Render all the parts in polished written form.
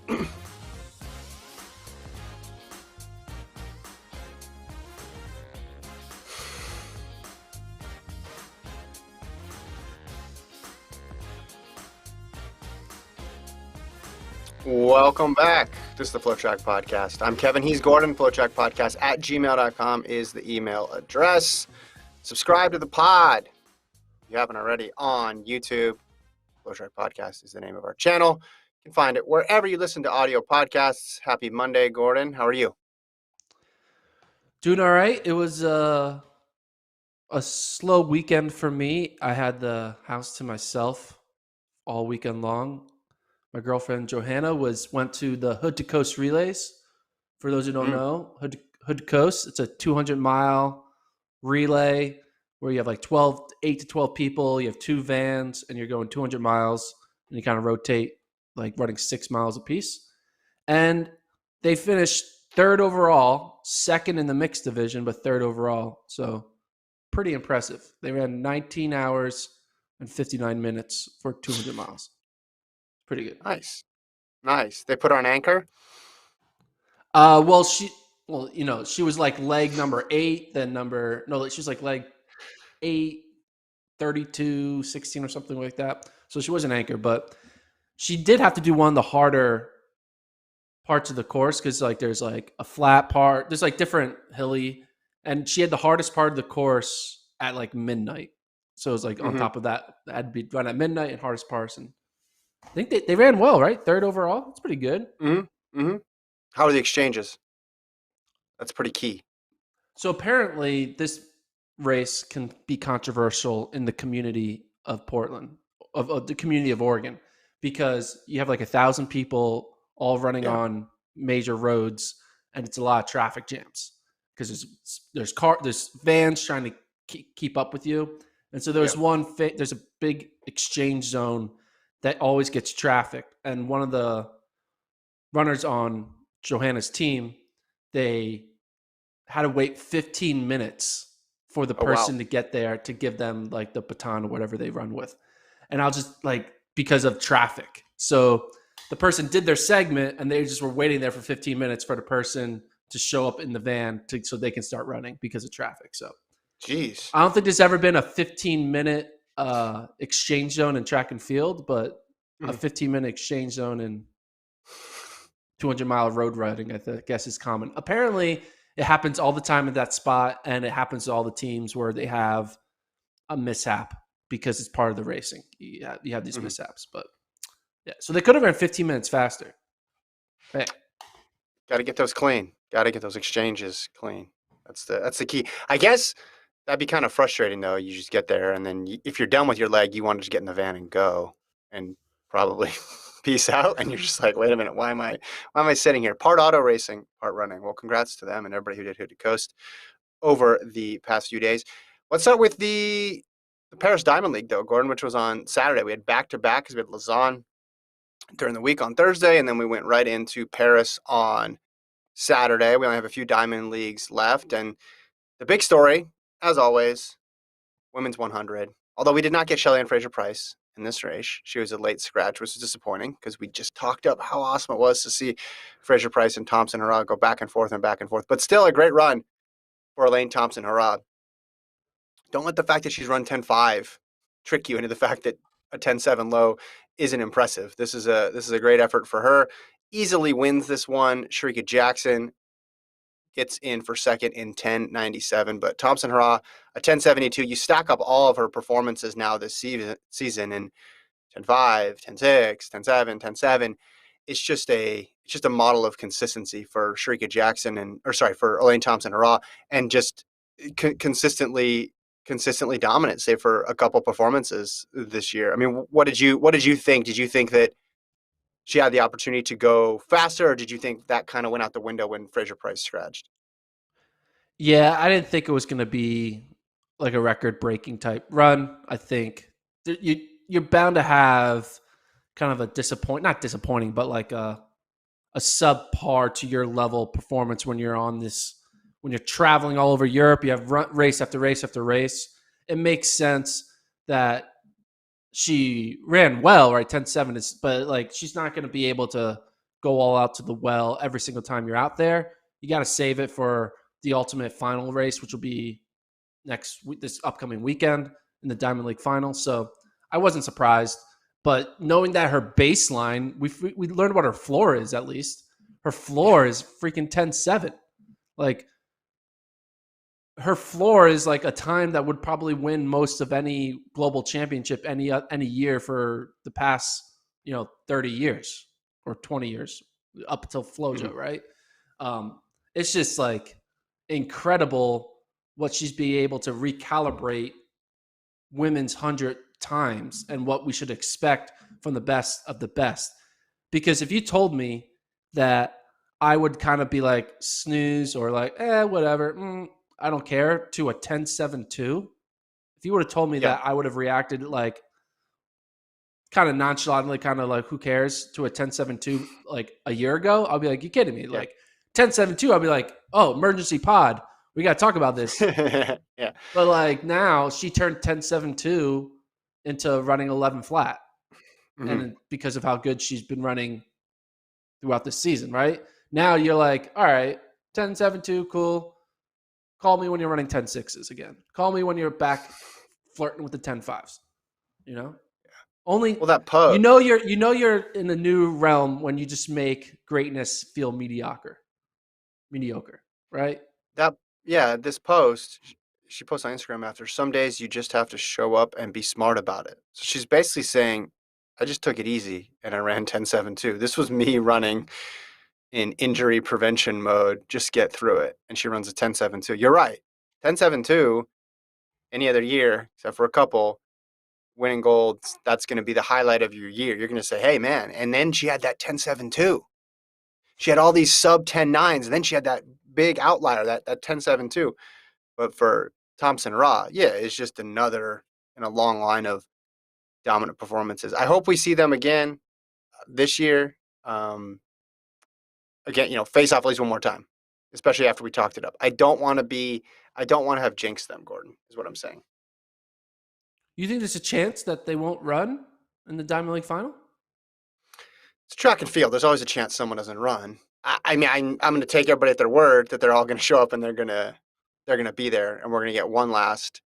Welcome back. This is the FloTrack podcast. I'm Kevin. He's Gordon. FloTrack podcast at gmail.com is the email address. Subscribe to the pod if you haven't already on YouTube. FloTrack podcast is the name of our channel. You can find it wherever you listen to audio podcasts. Happy Monday, Gordon. How are you? Doing all right. It was a slow weekend for me. I had the house to myself all weekend long. My girlfriend Johanna went to the Hood to Coast relays. For those who don't know, Hood to Coast, it's a 200-mile relay where you have like 8 to 12 people. You have 2 vans, and you're going 200 miles, and you kind of rotate, like running 6 miles apiece. And they finished 3rd overall, 2nd in the mixed division, but 3rd overall. So pretty impressive. They ran 19 hours and 59 minutes for 200 miles. Pretty good. Nice. They put her on anchor? She was like leg number 8, she was like leg 8, 32, 16 or something like that. So she was an anchor, but she did have to do one of the harder parts of the course because like there's like a flat part, there's like different hilly, and she had the hardest part of the course at like midnight. So it was like on top of that, it had to be run at midnight and hardest parts. And I think they ran well, right? 3rd overall. It's pretty good. How are the exchanges? That's pretty key. So apparently this race can be controversial in the community of Portland, of the community of Oregon, because you have like 1,000 people all running on major roads, and it's a lot of traffic jams because there's vans trying to keep up with you. And so there's there's a big exchange zone that always gets traffic. And one of the runners on Johanna's team, they had to wait 15 minutes for the person to get there to give them like the baton or whatever they run with. And I'll just like, because of traffic. So the person did their segment and they just were waiting there for 15 minutes for the person to show up in the van so they can start running because of traffic. So, jeez, I don't think there's ever been a 15-minute exchange zone in track and field, but a 15-minute exchange zone in 200-mile road riding, I guess, is common. Apparently, it happens all the time at that spot, and it happens to all the teams where they have a mishap because it's part of the racing. You have these mishaps, but yeah. So they could have ran 15 minutes faster. Hey, got to get those clean. Got to get those exchanges clean. That's the key. I guess that'd be kind of frustrating though. You just get there, and then if you're done with your leg, you want to just get in the van and go, and probably peace out. And you're just like, wait a minute, why am I sitting here? Part auto racing, part running. Well, congrats to them and everybody who did Hood to Coast over the past few days. Let's start with the Paris Diamond League though, Gordon, which was on Saturday. We had back-to-back because we had Lausanne during the week on Thursday, and then we went right into Paris on Saturday. We only have a few Diamond Leagues left, and the big story, as always, women's 100. Although we did not get Shelly-Ann Fraser-Price in this race. She was a late scratch, which is disappointing because we just talked up how awesome it was to see Fraser-Price and Thompson-Herah go back and forth. But still a great run for Elaine Thompson-Herah. Don't let the fact that she's run 10.5 trick you into the fact that a 10.7 low isn't impressive. This is a great effort for her. Easily wins this one. Shericka Jackson gets in for second in 10.97, but Thompson-Herah, a 10.72. You stack up all of her performances now this season in 10.5, 10.6, 10.7, 10.7. It's just a model of consistency for Shericka Jackson for Elaine Thompson-Herah, and just consistently dominant, save for a couple performances this year. I mean, what did you think? Did you think that she had the opportunity to go faster, or did you think that kind of went out the window when Fraser-Price scratched? Yeah, I didn't think it was going to be like a record-breaking type run. I think you're bound to have kind of a not disappointing, but like a subpar to your level performance when you're traveling all over Europe. You have race after race after race. It makes sense that she ran well, right? 10.7 but like she's not going to be able to go all out to the well every single time you're out there. You got to save it for the ultimate final race, which will be this upcoming weekend in the Diamond League final. So I wasn't surprised, but knowing that her baseline, we learned what her floor is at least. Her floor is freaking 10.7. Like her floor is like a time that would probably win most of any global championship any year for the past 30 years or 20 years up until FloJo, Mhm. right? It's just like incredible what she's be able to recalibrate women's 100 times and what we should expect from the best of the best. Because if you told me that I would kind of be like snooze or like, whatever, I don't care, to a 10.7.2, if you would have told me Yeah. that, I would have reacted like kind of nonchalantly, kind of like, who cares, to a 10.7.2 like a year ago. I'll be like, you kidding me? Yeah. Like 10.7.2, I'll be like, oh, emergency pod. We got to talk about this. Yeah. But like now she turned 10.7.2 into running 11 flat. Mhm. And because of how good she's been running throughout the season, right? Now you're like, all right, 10.7.2, cool. Call me when you're running 10.6s again. Call me when you're back flirting with the 10.5s. You know? Only Well, that pose. you're in a new realm when you just make greatness feel mediocre, right? That yeah, this post, she posts on Instagram after, some days you just have to show up and be smart about it. So she's basically saying, I just took it easy and I ran 10.7.2. This was me running in injury prevention mode, just get through it. And she runs a 10.7.2. You're right. 10.7.2 any other year, except for a couple, winning gold, that's going to be the highlight of your year. You're going to say, hey, man. And then she had that 10.7.2. She had all these sub 10.9s, and then she had that big outlier, that 10.7.2. But for Thompson Raw, yeah, it's just another in a long line of dominant performances. I hope we see them again this year. Again, face off at least one more time, especially after we talked it up. I don't want to have jinxed them, Gordon, is what I'm saying. You think there's a chance that they won't run in the Diamond League final? It's track and field. There's always a chance someone doesn't run. I mean, I'm going to take everybody at their word that they're all going to show up and they're going to be there, and we're going to get one last,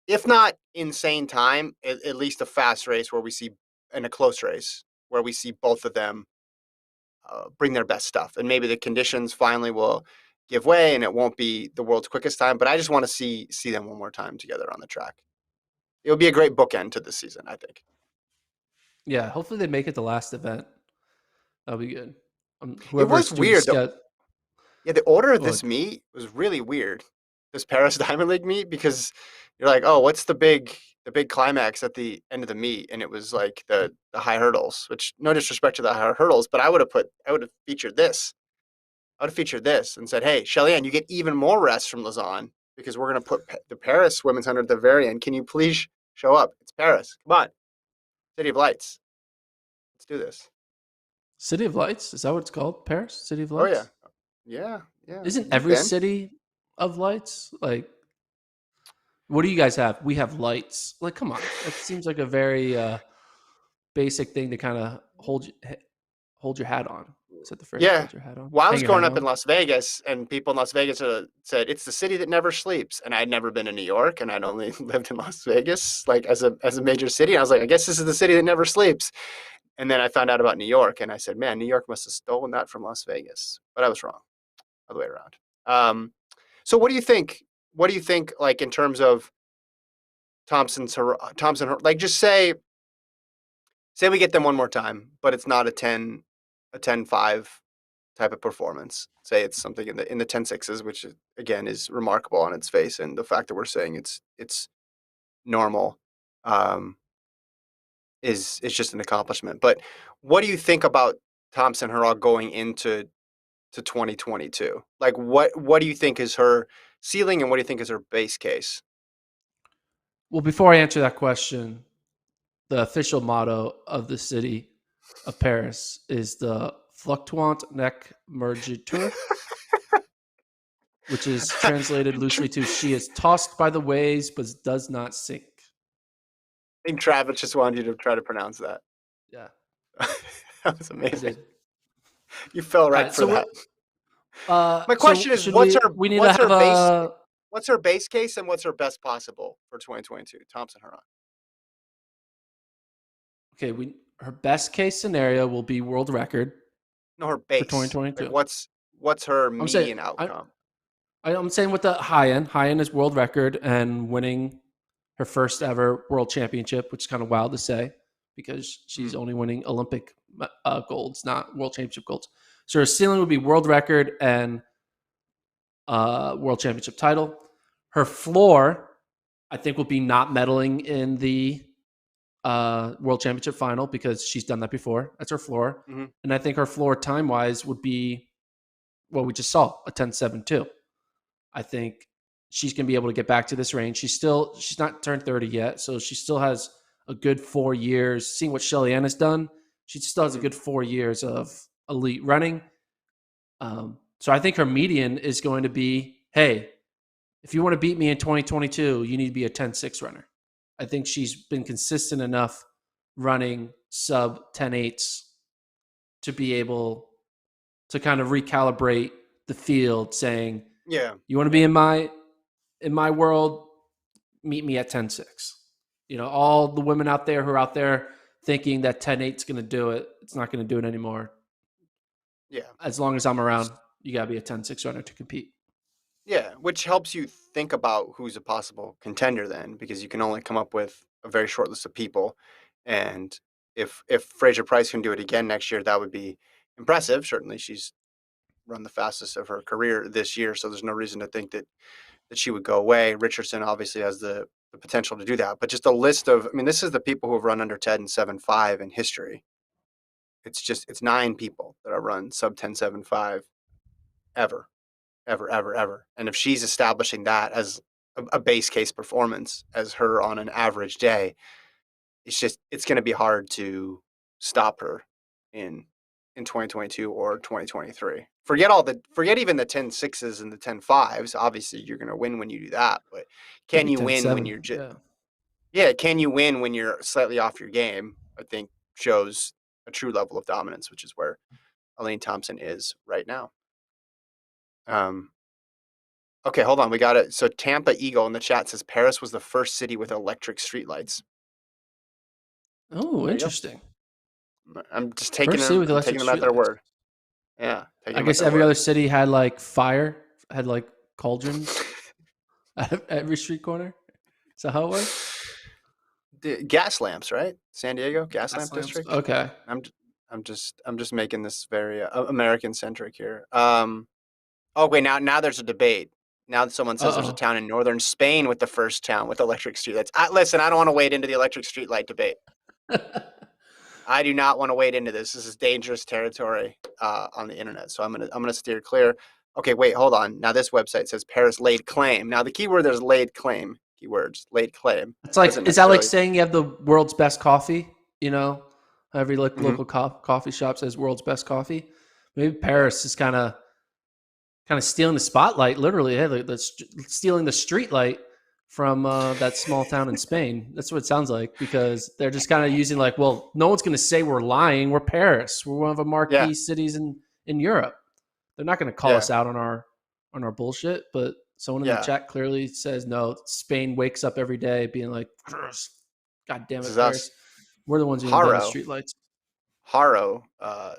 if not insane time, at least a fast race where we see, in a close race where we see both of them bring their best stuff, and maybe the conditions finally will give way and it won't be the world's quickest time. But I just want to see them one more time together on the track. It would be a great bookend to the season, I think. Yeah, hopefully they make it the last event. That'll be good. It was Whoever's doing the weird. schedule. Yeah, the order of Oh, this meet was really weird. This Paris Diamond League meet, because you're like, oh, what's the big climax at the end of the meet? And it was like the high hurdles, which, no disrespect to the high hurdles, but I would have featured this. I would have featured this and said, hey, Shelly-Ann, you get even more rest from Lausanne because we're going to put the Paris women's 100 at the very end. Can you please show up? It's Paris. Come on. City of Lights. Let's do this. City of Lights? Is that what it's called? Paris? City of Oh, yeah. Lights? Yeah. Yeah. Isn't You've every been. city of lights? Like, what do you guys have? We have lights. Like, come on. That seems like a very basic thing to kind of hold your hat on. Is that the phrase? Yeah. Hold your hat on? Well, I Hang was your growing hat up in on? Las Vegas, and people in Las Vegas said it's the city that never sleeps. And I'd never been to New York, and I'd only lived in Las Vegas, like as a major city. And I was like, I guess this is the city that never sleeps. And then I found out about New York, and I said, man, New York must have stolen that from Las Vegas. But I was wrong, all the way around. So what do you think? What do you think, like, in terms of Thompson? Like, just say we get them one more time, but it's not a 10-5 type of performance. Say it's something in the 10.6s, which again is remarkable on its face, and the fact that we're saying it's normal um, is just an accomplishment. But what do you think about Thompson Herah going into 2022? Like, what do you think is her ceiling, and what do you think is her base case? Well, before I answer that question, the official motto of the city of Paris is the Fluctuant Nec Mergitur, which is translated I loosely to "She is tossed by the waves, but does not sink." think Travis just wanted you to try to pronounce that. Yeah, That was I amazing. did. You fell All right right, for that. My so question is, should we need to have a what's her base case and what's her best possible for 2022? Thompson Huron. okay? We her best case scenario will be world record No, her for base. Like 2022. what's her I'm saying median outcome? I'm saying with the high end. High end is world record and winning her first ever world championship, which is kind of wild to say because she's Mm, only winning Olympic golds, not world championship golds. So her ceiling would be world record and world championship title. Her floor, I think, will be not medaling in the world championship final because she's done that before. That's her floor. mm-hmm, And I think her floor time wise would be what we just saw, a 10-7-2. I think she's going to be able to get back to this range. She's not turned 30 yet, so she still has a good 4 years. Seeing what Shelly Ann has done, she still has a mm-hmm. good 4 years of elite running. So I think her median is going to be, hey, if you want to beat me in 2022, you need to be a 10-6 runner. I think she's been consistent enough running sub 10-8s to be able to kind of recalibrate the field saying, Yeah, you want to be yeah, in my world, meet me at 10-6. All the women out there who are out there thinking that 10-8 is going to do it, it's not going to do it anymore. yeah. As long as I'm around, you got to be a 10-6 runner to compete. Yeah, which helps you think about who's a possible contender then, because you can only come up with a very short list of people. And if Fraser Price can do it again next year, that would be impressive. Certainly, she's run the fastest of her career this year, so there's no reason to think that she would go away. Richardson obviously has the potential to do that, but just a list of, I mean, this is the people who have run under 10-7-5 in history. It's 9 people that have run sub 10-7-5 ever ever. And if she's establishing that as a base case performance as her on an average day, it's going to be hard to stop her in 2022 or 2023. Forget even the 10-6s and the 10-5s. Obviously, you're going to win when you do that, but can Maybe you win when 10-7. you're just Yeah. yeah? Can you win when you're slightly off your game? I think shows a true level of dominance, which is where Elaine Thompson is right now. Um, Okay, hold on. We got it. So Tampa Eagle in the chat says Paris was the first city with electric streetlights. Oh, There you go. interesting. I'm just First city with I'm electric taking them at their streetlights. word. Yeah, taking I them at guess their every other word. city had like fire, had like cauldrons at every street corner. Is that how it works? The gas lamps, right? San Diego gas Gas lamp lamps. district. Okay. I'm I'm just making this very American centric here. Oh wait, now there's a debate. Now that someone says there's a Uh town in northern Spain with the first town with electric streetlights. Listen, I don't want to wade into the electric streetlight debate. oh. I do not want to wade into this. This is dangerous territory on the internet, so I'm gonna steer clear. Okay, wait, hold on. Now this website says Paris laid claim. Now the keyword there's laid claim. Keywords laid claim It's like, doesn't is that like necessarily. saying you have the world's best coffee? You know, every like Mhm. local coffee shop says world's best coffee. Maybe Yeah, Paris is kind of stealing the spotlight, literally. Hey, like, stealing the street light from that small town in Spain. That's what it sounds like because they're just kind of using like, well, no one's going to say we're lying. We're Paris. We're one of the yeah, marquee cities in Europe. They're not going to call yeah, us out on our bullshit. But someone in the yeah. chat clearly says no. Spain wakes up every day being like, God damn This it, is us. Paris. We're the ones who invented Haro, streetlights. Haro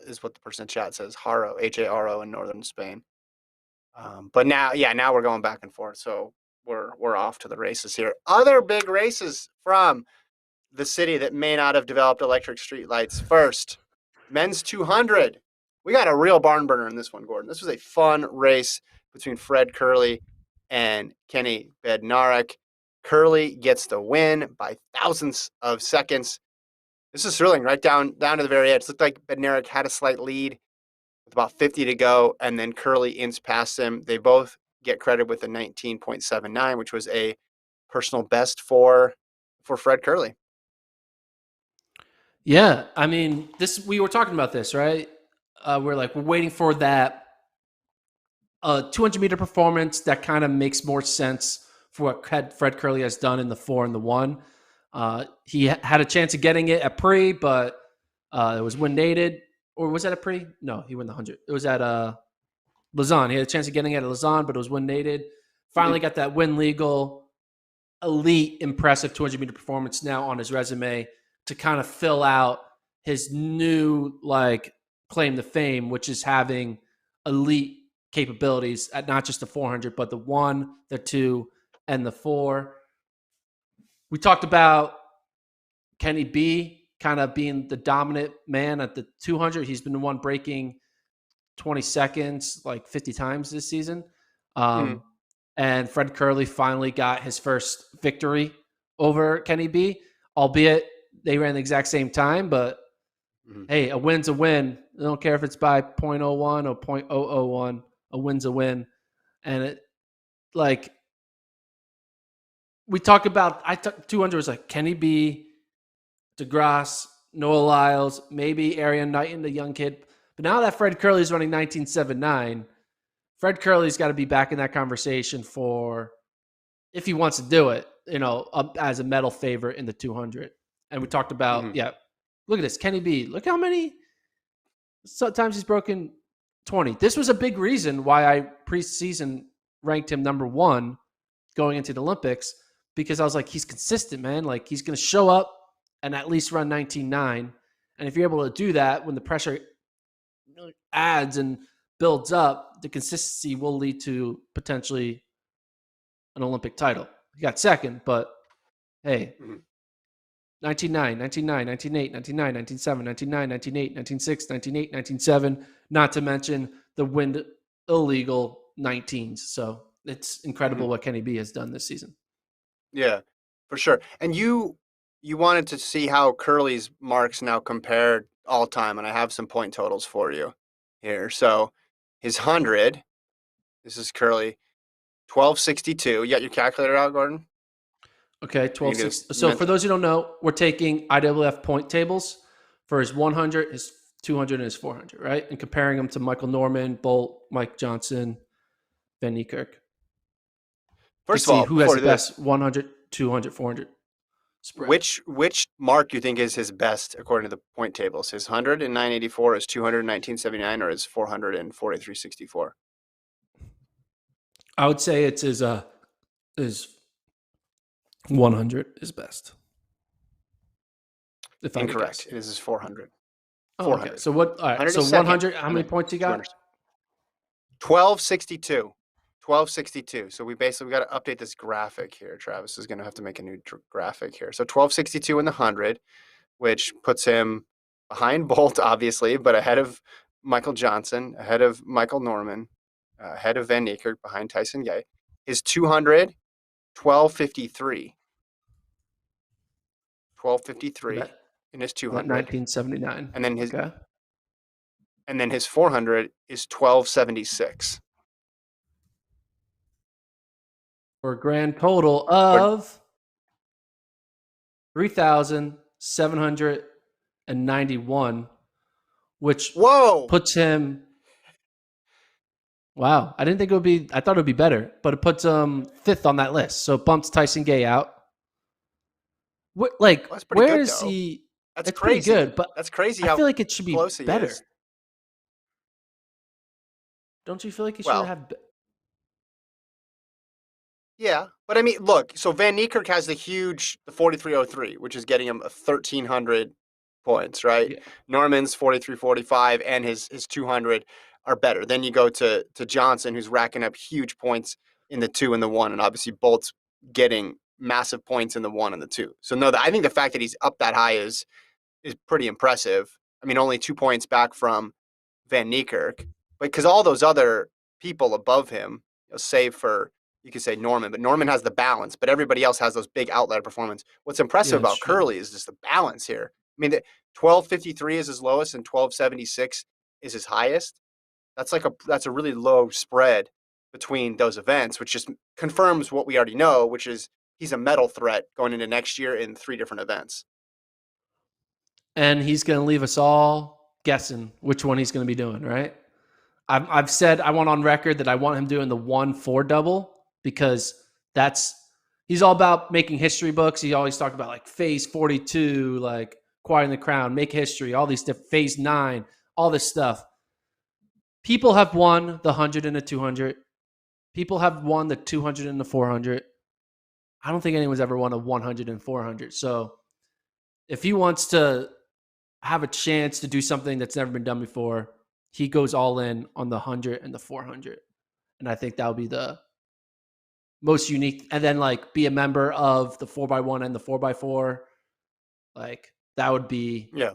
is what the person in chat says. Haro, Haro in northern Spain. But now, yeah, now we're going back and forth. So we're off to the races here. Other big races from the city that may not have developed electric streetlights. First, men's 200. We got a real barn burner in this one, Gordon. This was a fun race between Fred Curley and Kenny Bednarek. Curley gets the win by thousandths of seconds. This is thrilling, right down to the very edge. It looked like Bednarek had a slight lead with about 50 to go, and then Curley ints past him. They both get credit with a 19.79, which was a personal best for Fred Curley. Yeah, I mean, this we were talking about this, right? We're waiting for that 200-meter performance that kind of makes more sense for what Fred Curley has done in the 4 and the 1. He had a chance of getting it at pre, but it was wind aided or was that a pre? No, he won the 100. It was at Lausanne. He had a chance of getting it at Lausanne, but it was win nated. Finally got that win legal, elite, impressive 200-meter performance now on his resume to kind of fill out his new like claim to fame, which is having elite capabilities at not just the 400, but the 1, the 2, and the 4. We talked about Kenny B kind of being the dominant man at the 200. He's been the one breaking 20 seconds like 50 times this season. And Fred Curley finally got his first victory over Kenny B, albeit they ran the exact same time. But hey, a win's a win. I don't care if it's by 0.01 or 0.001. A win's a win. And it, like, we talk about, 200 was like Kenny B, DeGrasse, Noah Lyles, maybe Arian Knighton, the young kid. But now that Fred Curley's running 19.79, Fred Curley's got to be back in that conversation for, if he wants to do it, as a medal favorite in the 200. And we talked about, look at this, Kenny B. Look how many times he's broken 20. This was a big reason why I preseason ranked him number 1 going into the Olympics, because I was like, he's consistent, man. Like, he's going to show up and at least run 19.9. And if you're able to do that when the pressure adds and builds up, the consistency will lead to potentially an Olympic title. He got second, but hey, 19.9, 19.9, 19.8, 19.9, 19.7, 19.9, 19.8, 19.6, 19.8, 19.7, not to mention the wind illegal 19s. So it's incredible what Kenny B has done this season. Yeah, for sure. And you wanted to see how Curly's marks now compared all time, and I have some point totals for you here. So his 100, this is Curly, 1262. You got your calculator out, Gordon? Okay, 1260. So for those who don't know, we're taking IWF point tables for his 100, his 200, and his 400, right? And comparing them to Michael Norman, Bolt, Mike Johnson, Van Niekerk. First of all, who has the best 100, 200, 400 spread. Which mark you think is his best according to the point tables? His 100 in 984, his 200 in 1979, or his 400 in 4364? I would say it's his 100 is best. Incorrect. It is his 400. Oh, 400. Okay. So what? All right. So 100. How many points you got? 1262. 1262. So we got to update this graphic here. Travis is going to have to make a new graphic here. So 1262 in the 100, which puts him behind Bolt, obviously, but ahead of Michael Johnson, ahead of Michael Norman, ahead of Van Niekerk, behind Tyson Gay. His 200, 1253. 1253 in his 200. 1979. And then his 400 is 1276. For a grand total of 3,791, which puts him. Wow, I didn't think it would be. I thought it would be better, but it puts him 5th on that list. So it bumps Tyson Gay out. Where is he? That's crazy. Pretty good, but that's crazy. I feel like it should be better. Don't you feel like he should have? Yeah, but I mean, look. So Van Niekerk has the 4303, which is getting him 1,300 points, right? Yeah. Norman's 4345 and his 200 are better. Then you go to Johnson, who's racking up huge points in the 2 and the 1, and obviously Bolt's getting massive points in the 1 and the 2. So no, I think the fact that he's up that high is pretty impressive. I mean, only 2 points back from Van Niekerk, but because all those other people above him, save for, you could say Norman, but Norman has the balance, but everybody else has those big outlier performance. What's impressive about Curly is just the balance here. I mean, 1253 is his lowest and 1276 is his highest. That's a really low spread between those events, which just confirms what we already know, which is he's a medal threat going into next year in 3 different events. And he's going to leave us all guessing which one he's going to be doing, right? I've said I want on record that I want him doing the 1-4 double, because he's all about making history books. He always talked about like phase 42, like acquiring the crown, make history, all these different phase 9, all this stuff. People have won the 100 and the 200. People have won the 200 and the 400. I don't think anyone's ever won a 100 and 400. So if he wants to have a chance to do something that's never been done before, he goes all in on the 100 and the 400. And I think that would be the most unique. And then like be a member of the 4x1 and the 4x4. Like that would be Yeah.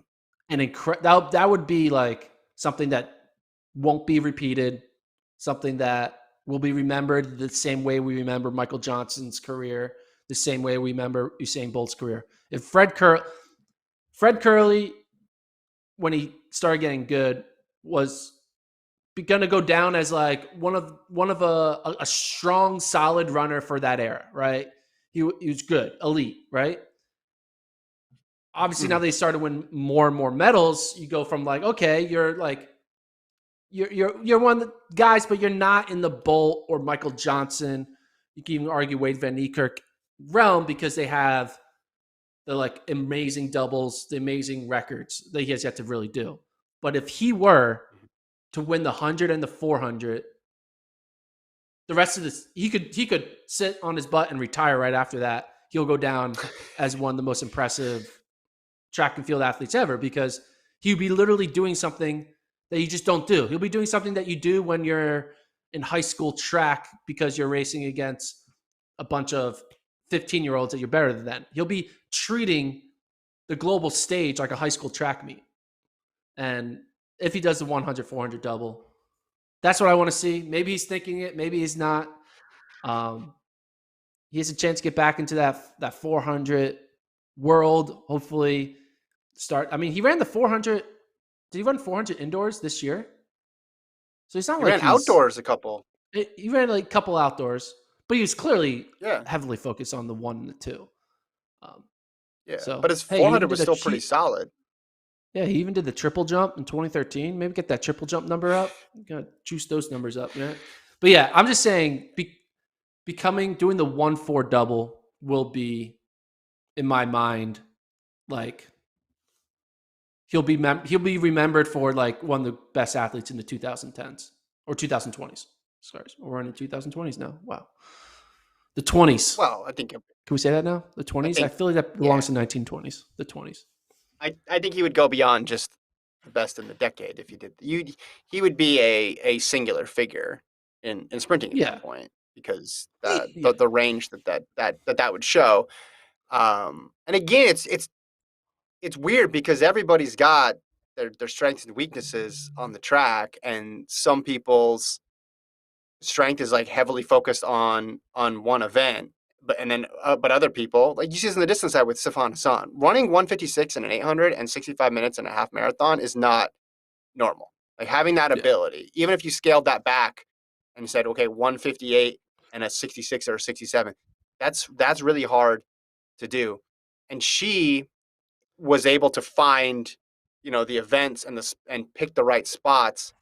that would be like something that won't be repeated, something that will be remembered the same way we remember Michael Johnson's career, the same way we remember Usain Bolt's career. If Fred Curley, when he started getting good, was going to go down as like one of a strong, solid runner for that era, right? He was good, elite, right? Obviously, now they started to win more and more medals. You go from like, okay, you're like you're one of the guys, but you're not in the Bolt or Michael Johnson. You can even argue Wade Van Niekerk realm because they have the like amazing doubles, the amazing records that he has yet to really do. But if he were to win the 100 and the 400, the rest of this he could sit on his butt and retire right after that. He'll go down as one of the most impressive track and field athletes ever because he'd be literally doing something that you just don't do. He'll be doing something that you do when you're in high school track because you're racing against a bunch of 15-year-olds that you're better than. He'll be treating the global stage like a high school track meet. And if he does the 100, 400 double, that's what I want to see. Maybe he's thinking it, maybe he's not. He has a chance to get back into that 400 world. Hopefully, start. I mean, he ran the 400. Did he run 400 indoors this year? So he's not He like ran outdoors a couple. He ran like a couple outdoors, but he was clearly Yeah. heavily focused on the 1 and the 2. Yeah. So But his hey, he 400 even was did still pretty solid. Yeah, he even did the triple jump in 2013. Maybe get that triple jump number up. You gotta juice those numbers up, man. But yeah, I'm just saying, doing the 1-4 double will be, in my mind, like he'll be remembered for like one of the best athletes in the 2010s or 2020s. Sorry, we're in the 2020s now. Wow, the 20s. Well, I think Can we say that now? The I 20s. I think feel like that yeah. belongs to 1920s. The 20s. I think he would go beyond just the best in the decade if he did. He would be a singular figure in sprinting at Yeah. that point because Yeah. the range that would show. And again, it's weird because everybody's got their strengths and weaknesses on the track, and some people's strength is like heavily focused on one event. But other people, like you see this in the distance side with Sifan Hassan, running 156 in an 800 and 65 minutes in a half marathon is not normal. Like having that Yeah. ability, even if you scaled that back and you said, okay, 158 and a 66 or a 67, that's really hard to do. And she was able to find, the events and pick the right spots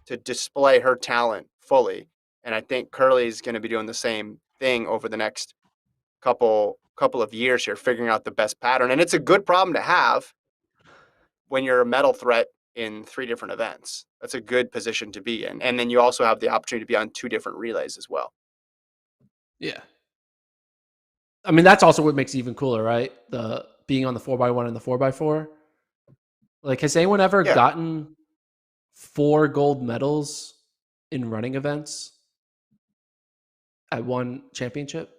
to display her talent fully. And I think Curly is going to be doing the same thing over the next couple of years here, figuring out the best pattern. And it's a good problem to have when you're a medal threat in 3 different events. That's a good position to be in. And then you also have the opportunity to be on 2 different relays as well. Yeah. I mean, that's also what makes it even cooler, right? The being on the 4x1 and the 4x4. Like, has anyone ever Yeah. gotten 4 gold medals in running events at one championship?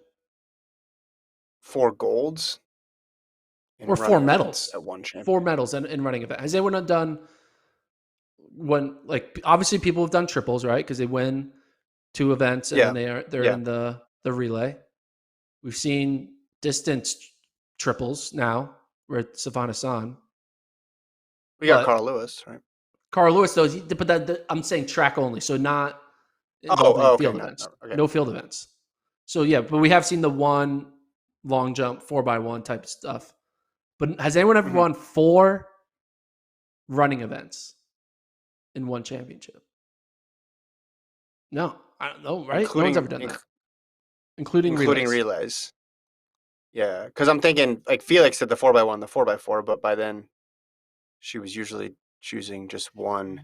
4 golds Or 4 running events medals? at one championship. 4 medals in running event. Has anyone done like obviously people have done triples, right? Because they win 2 events and Yeah. then they're Yeah. in the relay. We've seen distance triples now with Sifan Hassan. We got But Carl Lewis, right? Carl Lewis, though, but I'm saying track only, so not involving Oh, okay. field No, events. no, okay. No field events. So yeah, but we have seen the one long jump 4x1 type of stuff. But has anyone ever won 4 running events in one championship? No, I don't know, right? No one's ever done that, including relays. Yeah, because I'm thinking like Felix did the 4x1, the 4x4, but by then she was usually choosing just one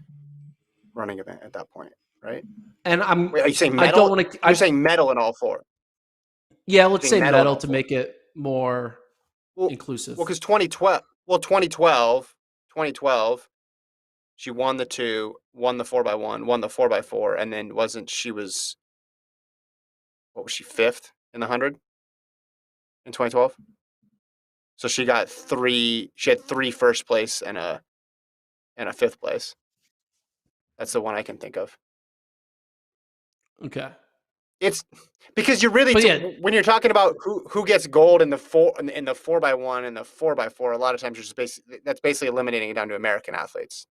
running event at that point, right? And Wait, are you saying I don't medal? want to. You're saying medal in all four. Yeah, You're let's saying say medal in medal all to four. make it more Well, inclusive. because 2012. Well, 2012, she won the 2, won the 4x1, won the 4x4, and then wasn't she was what was she 5th in the 100 in 2012? So she got 3. She had 3 first place and a 5th place. That's the one I can think of. Okay, It's because you're really but yeah, when you're talking about who gets gold in the 4x1 and the 4x4. A lot of times you're just basically eliminating it down to American athletes,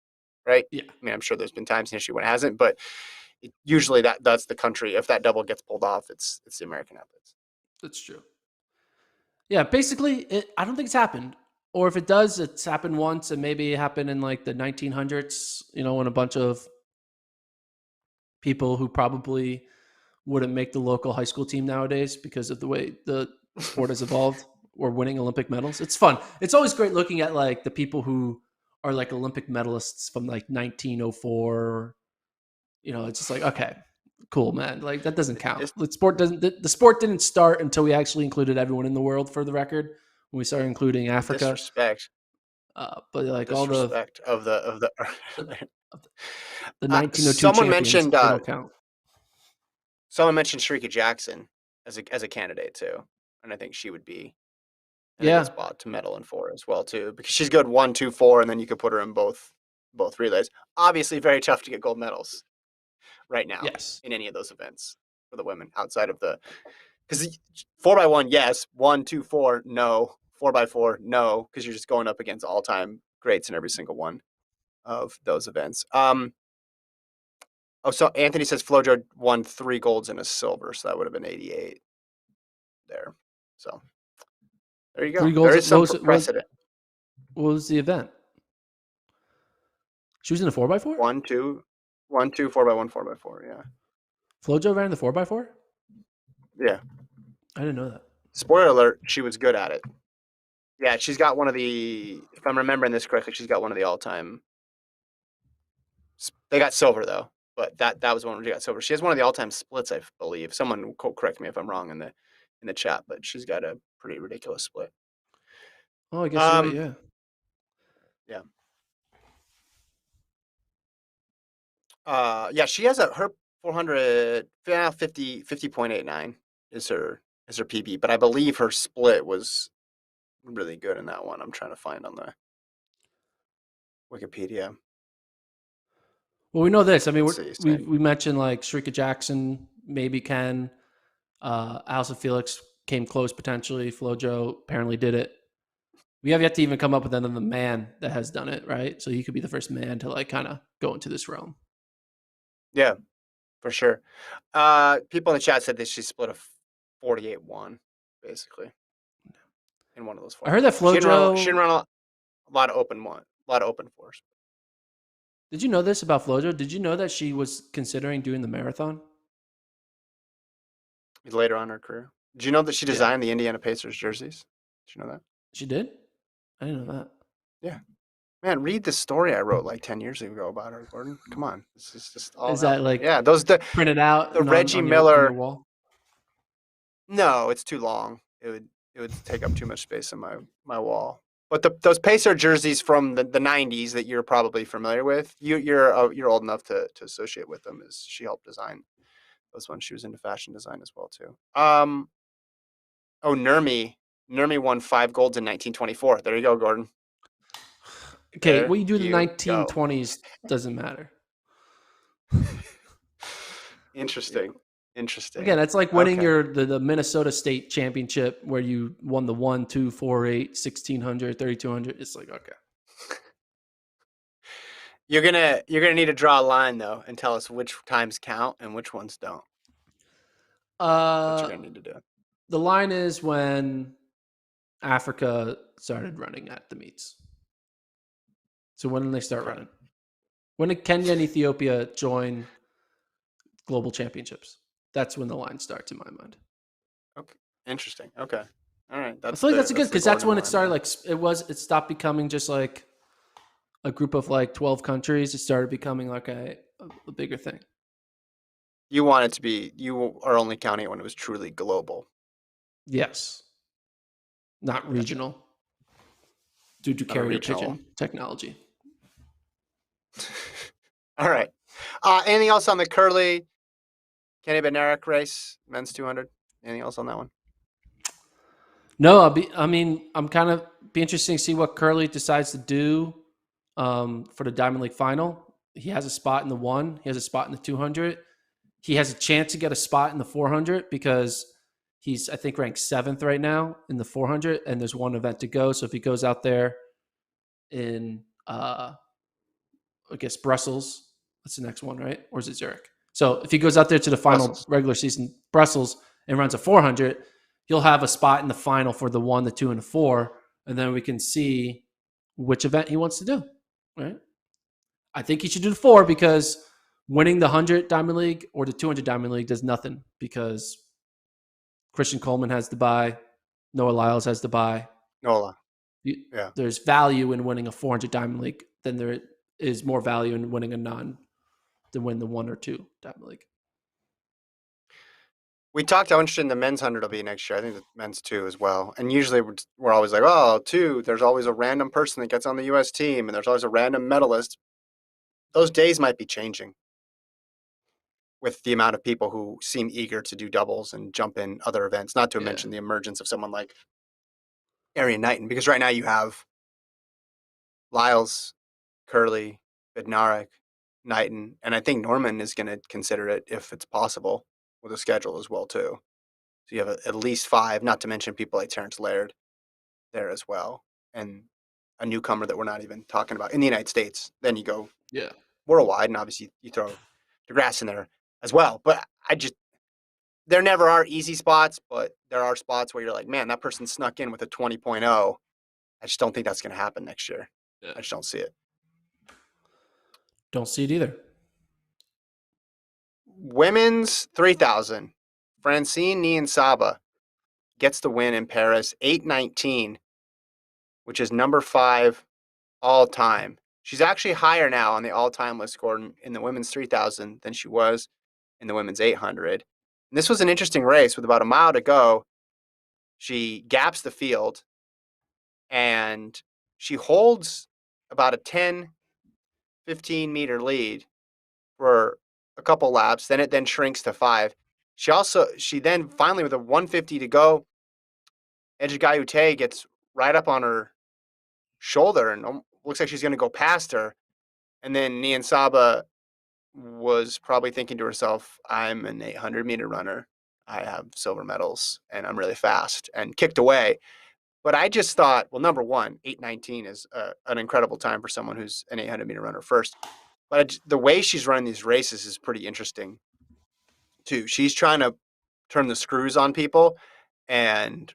right? yeah, I mean, I'm sure there's been times in history when it hasn't, but usually that's the country. If that double gets pulled off, it's the American athletes. that's true. Yeah, basically, I don't think it's happened. Or if it does, it's happened once, and maybe it happened in like the 1900s. When a bunch of people who probably wouldn't make the local high school team nowadays because of the way the sport has evolved or winning Olympic medals. It's fun. It's always great looking at like the people who are like Olympic medalists from like 1904. It's just like, okay, cool, man. Like that doesn't count. Dis- The sport didn't start until we actually included everyone in the world, for the record, when we started including Africa. disrespect, But like all disrespect of the. the, the 1902 Someone champions, mentioned they don't count. Shrika Jackson as a candidate too, and I think she would be in a good Yeah. spot to medal in 4 as well too, because she's good 1, 2, 4, and then you could put her in both relays. Obviously, very tough to get gold medals right now Yes. in any of those events for the women outside of the because 4x1, yes, 1, 2, 4, no, 4x4, no, because you're just going up against all time greats in every single one of those events. Oh, so Anthony says FloJo won 3 golds and a silver, so that would have been 88 there. So there you go. 3 goals. There What is some was it? precedent. What was the event? She was in the 4x4? 1, 2, 1, 2, 4x1, 4x4. Yeah, FloJo ran the 4x4? yeah. I didn't know that. Spoiler alert: she was good at it. Yeah, she's got one of the. If I'm remembering this correctly, she's got one of the all-time. They got silver though, but that was one where she got silver. She has one of the all-time splits, I believe. Someone correct me if I'm wrong in the chat, but she's got a pretty ridiculous split. Oh, I guess you're right. Yeah. Yeah. Yeah, she has her 400 50.89 is her PB, but I believe her split was really good in that one. I'm trying to find on the Wikipedia. Well, we know this. I mean, Let's see. we mentioned like Shrika Jackson, maybe Ken, Allison Felix came close potentially. FloJo apparently did it. We have yet to even come up with another man that has done it, right? So he could be the first man to like kind of go into this realm. Yeah, for sure. People in the chat said that she split a 48-1, basically, in one of those I heard that formats. She didn't FloJo. run a lot of open fours. Did you know this about FloJo? Did you know that she was considering doing the marathon? Later on in her career. Did you know that she Yeah, designed the Indiana Pacers jerseys? Did you know that? she did. I didn't know that. Yeah. Man, read the story I wrote like 10 years ago about her, Gordon. Come on. This is just all Is that happening. like Yeah, those the printed out the and Reggie on your Miller. wall? No, it's too long. It would take up too much space on my wall. But those Pacer jerseys from the 90s that you're probably familiar with, you're old enough to associate with them, as she helped design those ones. She was into fashion design as well too. Oh, Nurmi won 5 golds in 1924. There you go, Gordon. Okay, There what you do in the you go. 1920s doesn't matter. Interesting. Again, that's like winning Okay. the Minnesota State Championship where you won the 1, 2, 4, 8, 1600, 3200. It's like, okay. You're gonna need to draw a line though and tell us which times count and which ones don't. That's what you're gonna need to do. The line is when Africa started running at the meets. So when did they start Okay. running? When did Kenya and Ethiopia join global championships? That's when the line starts in my mind. Okay. Interesting. Okay. All right. I feel like that's good because that's Gordon when it line started. there. Like it stopped becoming just like a group of like 12 countries, it started becoming like a bigger thing. You want it to be, you are only counting it when it was truly global. Yes, not Gotcha. regional due to Not a carrier regional. pigeon technology. All right. Anything else on the Curly Kenny Bednarek race, men's 200? Anything else on that one? No, I mean, I'm kind of be interesting to see what Curly decides to do for the Diamond League final. He has a spot in the 1. He has a spot in the 200. He has a chance to get a spot in the 400 because he's, I think, ranked 7th right now in the 400, and there's one event to go. So if he goes out there in, I guess, Brussels, that's the next one, right? Or is it Zurich? So if he goes out there to the final Brussels. regular season Brussels and runs a 400, he'll have a spot in the final for the 1, the 2, and the 4, and then we can see which event he wants to do, right? I think he should do the 4 because winning the 100 Diamond League or the 200 Diamond League does nothing because Christian Coleman has to buy, Noah Lyles has to buy. Nola. Yeah. There's value in winning a 400 Diamond League than there is more value in winning a non than win the 1 or 2 Diamond League. We talked how interesting the men's 100 will be next year. I think the men's 2 as well. And usually we're always like, oh, 2, there's always a random person that gets on the U.S. team, and there's always a random medalist. Those days might be changing with the amount of people who seem eager to do doubles and jump in other events, not to Yeah. mention the emergence of someone like Arian Knighton, because right now you have Lyles, Curly, Bednarek, Knighton, and I think Norman is going to consider it if it's possible with a schedule as well too. So you have at least 5, not to mention people like Terrence Laird there as well, and a newcomer that we're not even talking about in the United States. Then you go Yeah. worldwide, and obviously you throw DeGrasse in there as well. But there never are easy spots, but there are spots where you're like, man, that person snuck in with a 20.0. I just don't think that's going to happen next year. Yeah. I just don't see it. Don't see it either. Women's 3,000. Francine Zaba gets the win in Paris, 8:19, which is number 5 all time. She's actually higher now on the all-time list, Gordon, in the women's 3,000 than she was in the women's 800. And this was an interesting race with about a mile to go. She gaps the field and she holds about a 10, 15-meter lead for a couple laps. Then it then shrinks to 5. She then finally, with a 150 to go, Ejigayute gets right up on her shoulder and looks like she's going to go past her. And then Nian Saba was probably thinking to herself, I'm an 800-meter runner. I have silver medals and I'm really fast, and kicked away. But I just thought, well, number one, 8:19 is an incredible time for someone who's an 800-meter runner first. But the way she's running these races is pretty interesting, too. She's trying to turn the screws on people and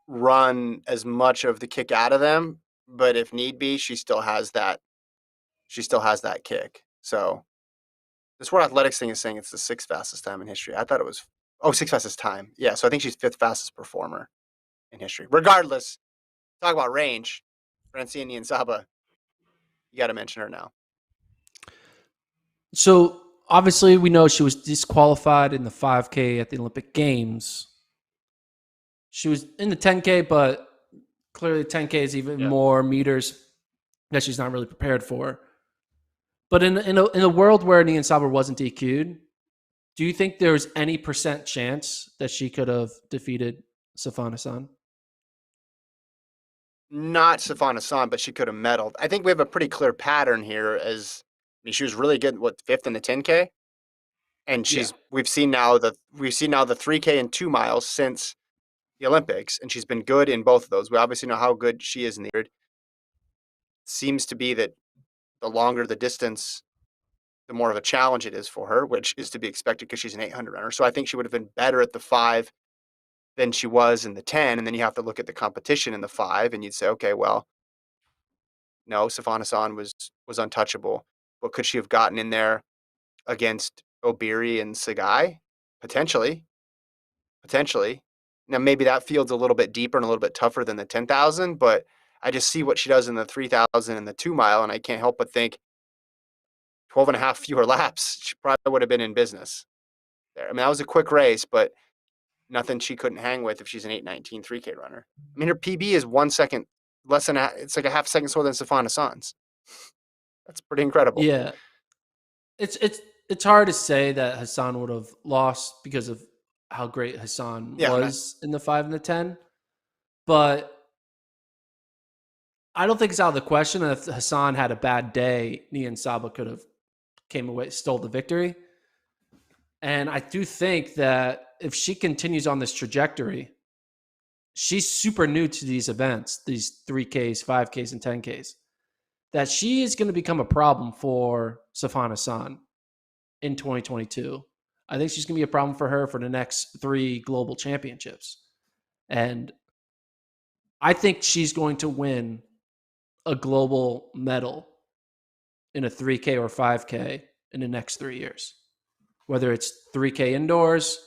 run as much of the kick out of them. But if need be, she still has that. She still has that kick. So this World Athletics thing is saying it's the 6th fastest time in history. I thought it was 6th fastest time. Yeah, so I think she's 5th fastest performer in history. Regardless, talk about range. Francine Zaba, you got to mention her now. So obviously, we know she was disqualified in the 5K at the Olympic Games. She was in the 10K, but clearly 10K is even more meters that she's not really prepared for. But in a world where Nian Saba wasn't DQ'd, do you think there was any % chance that she could have defeated Sifan Hassan? Not Sifan Hassan, but she could have medaled. I think we have a pretty clear pattern here. She was really good. 5th in the 10K, and we've seen now the 3K and 2 miles since the Olympics, and she's been good in both of those. We obviously know how good she is in the 100. Seems to be that the longer the distance, the more of a challenge it is for her, which is to be expected because she's an 800 runner. So I think she would have been better at the 5 than she was in the 10. And then you have to look at the competition in the 5, and you'd say, okay, well, no, Sifan Hassan was untouchable. But could she have gotten in there against Obiri and Sagai? Potentially. Now, maybe that field's a little bit deeper and a little bit tougher than the 10,000, but I just see what she does in the 3,000 and the 2 mile, and I can't help but think 12 and a half fewer laps, she probably would have been in business there. I mean, that was a quick race, but nothing she couldn't hang with if she's an 8:19 3K runner. I mean, her PB is 1 second less than it's like a half second slower than Stefan Hassan's. That's pretty incredible. Yeah, it's hard to say that Hassan would have lost because of how great Hassan Yeah, was in the 5 and the 10, but I don't think it's out of the question that if Hassan had a bad day, Nia Zaba could have came away, stole the victory. And I do think that if she continues on this trajectory, she's super new to these events, these 3Ks, 5Ks, and 10Ks, that she is going to become a problem for Safan Hassan in 2022. I think she's going to be a problem for her for the next 3 global championships. And I think she's going to win a global medal in a 3K or 5K in the next 3 years, whether it's 3K indoors,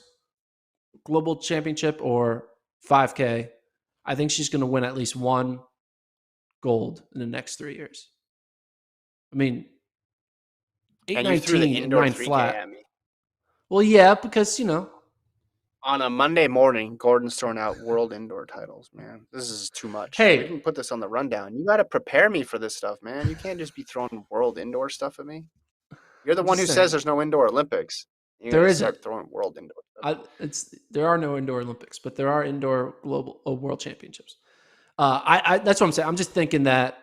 global championship, or 5K. I think she's going to win at least one gold in the next 3 years. I mean, and you threw the 819 and indoor 9 3K flat. at me. Well, yeah, because, On a Monday morning, Gordon's throwing out world indoor titles, man. This is too much. We can hey, put this on the rundown. You got to prepare me for this stuff, man. You can't just be throwing world indoor stuff at me. You're the I'm one just who says saying, there's no indoor Olympics. You got there to isn't. start throwing world indoor stuff at me. There are no indoor Olympics, but there are indoor global world championships. That's what I'm saying. I'm just thinking that,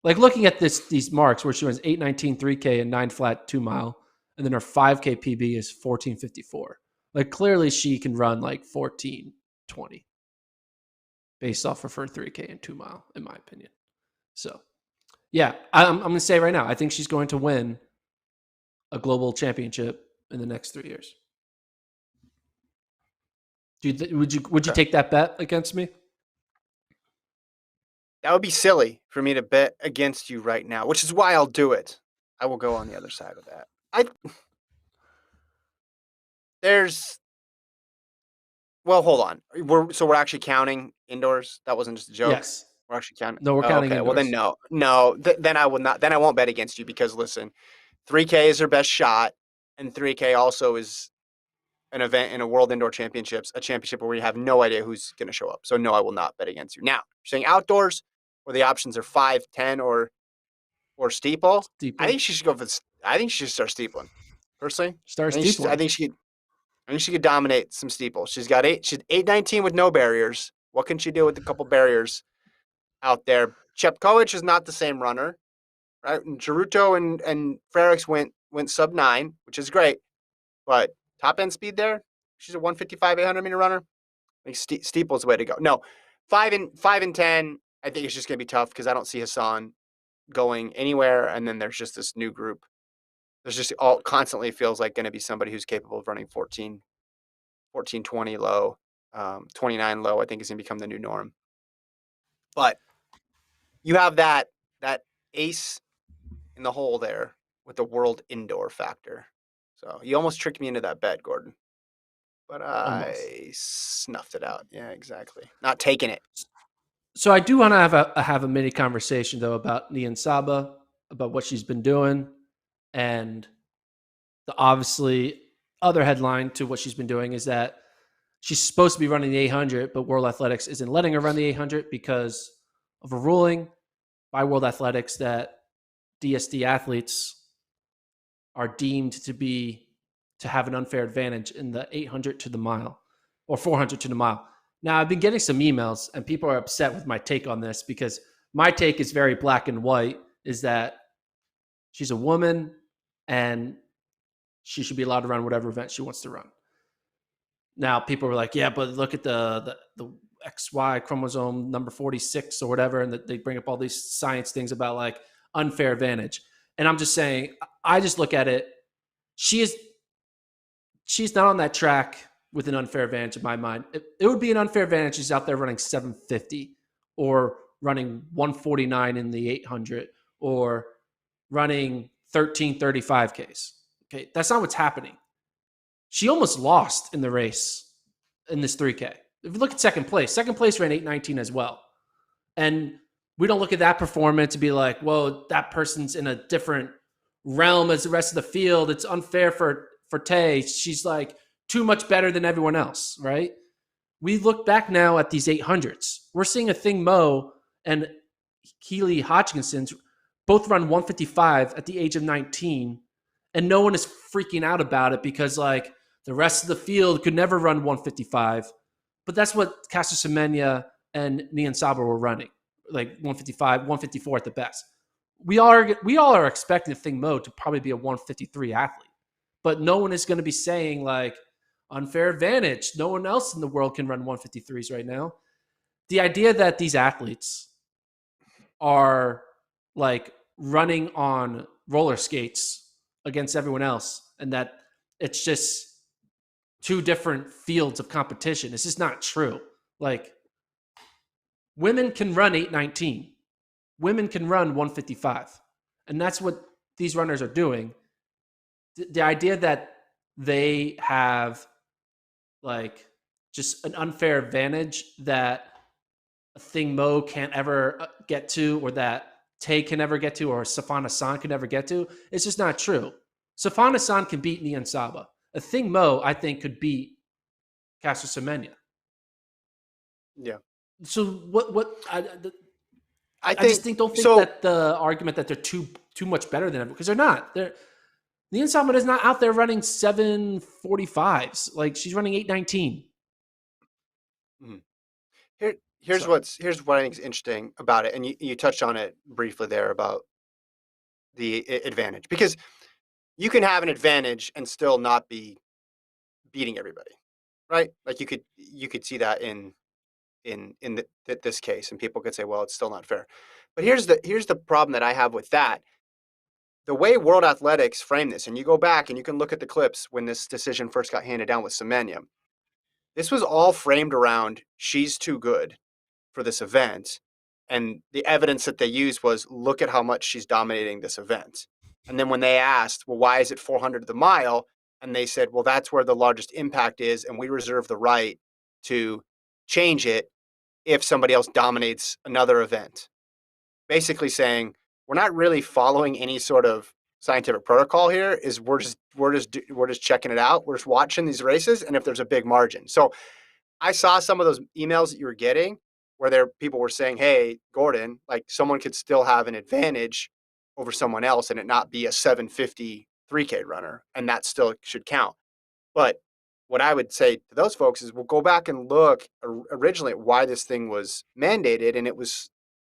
like, looking at these marks where she runs 8:19 3K and 9 flat 2 mile, and then her 5K PB is 14:54. Like, clearly she can run like 14:20 based off of her 3K and 2 mile, in my opinion. So, yeah, I'm going to say right now, I think she's going to win a global championship in the next 3 years. Would you Okay. take that bet against me? That would be silly for me to bet against you right now, which is why I'll do it. I will go on the other side of that. There's Well, hold on. We're actually counting indoors. That wasn't just a joke. Yes. We're actually counting. No, we're Oh, counting okay. Well, then indoors. no. Then I will not. Then I won't bet against you because listen, 3K is her best shot, and 3K also is an event in a World Indoor Championships, a championship where we have no idea who's going to show up. So no, I will not bet against you. Now, you're saying outdoors, where the options are 5, 10, or steeple. I Steepling. think she should go for. I think she should start steepling. Personally, Start steepling. I think she could dominate some steeples. She's 8:19 with no barriers. What can she do with a couple barriers out there? Chepkovic is not the same runner, right? And Geruto and Frericks went sub 9, which is great, but top end speed there. She's a 155 800 meter runner. I think steeple's the way to go. No, 5 and 10. I think it's just gonna be tough because I don't see Hassan going anywhere. And then there's just this new group. There's just all constantly feels like going to be somebody who's capable of running 20 low, 29 low. I think is going to become the new norm. But you have that ace in the hole there with the world indoor factor. So you almost tricked me into that bet, Gordon. But Almost. I snuffed it out. Yeah, exactly. Not taking it. So I do want to have a mini conversation though about Nia Saba, about what she's been doing, and the obviously other headline to what she's been doing is that she's supposed to be running the 800, but World Athletics isn't letting her run the 800 because of a ruling by World Athletics that DSD athletes are deemed to have an unfair advantage in the 800 to the mile or 400 to the mile. Now, I've been getting some emails and people are upset with my take on this because my take is very black and white, is that she's a woman and she should be allowed to run whatever event she wants to run. Now, people were like, yeah, but look at the XY chromosome number 46 or whatever, and they bring up all these science things about like unfair advantage. And I'm just saying, I just look at it. She's not on that track with an unfair advantage in my mind. It would be an unfair advantage. She's out there running 750 or running 149 in the 800 or running 1335 Ks. Okay, that's not what's happening. She almost lost in the race in this 3K. If you look at second place ran 8:19 as well. And We don't look at that performance and be like, whoa, that person's in a different realm as the rest of the field. It's unfair for Tay. She's like too much better than everyone else, right? We look back now at these 800s. We're seeing a Thing Mo and Keely Hodgkinson both run 155 at the age of 19, and no one is freaking out about it because like the rest of the field could never run 155. But that's what Caster Semenya and Nian Saba were running, like 155, 154 at the best. We all are expecting Thing Mo to probably be a 153 athlete, but no one is going to be saying like unfair advantage. No one else in the world can run 153s right now. The idea that these athletes are like running on roller skates against everyone else and that it's just two different fields of competition. It's just not true. Like women can run 819. Women can run 155. And that's what these runners are doing. The idea that they have like just an unfair advantage that a Thing Mo can't ever get to, or that Tay can never get to, or Safan Hassan can never get to, it's just not true. Safan Hassan can beat Nian Saba. A Thing Mo, I think, could beat Caster Semenya. Yeah. So what I I just think don't think so. that the argument that they're too much better than everyone, because they're not. Nian Saba is not out there running 745s. Like she's running 819. Mhm. So Here's what I think is interesting about it, and you touched on it briefly there about the advantage, because you can have an advantage and still not be beating everybody, right? Like you could see that in this case, and people could say, well, it's still not fair. But here's the problem that I have with that. The way World Athletics frame this, and you go back and you can look at the clips when this decision first got handed down with Semenya, this was all framed around she's too good for this event. And the evidence that they used was, look at how much she's dominating this event. And then when they asked, well, why is it 400 the mile? And they said, well, that's where the largest impact is. And we reserve the right to change it if somebody else dominates another event. Basically saying, we're not really following any sort of scientific protocol here. Is we're just checking it out. We're just watching these races. And if there's a big margin. So I saw some of those emails that you were getting where people were saying, hey, Gordon, like someone could still have an advantage over someone else and it not be a 750 3K runner. And that still should count. But what I would say to those folks is we'll go back and look originally at why this thing was mandated. And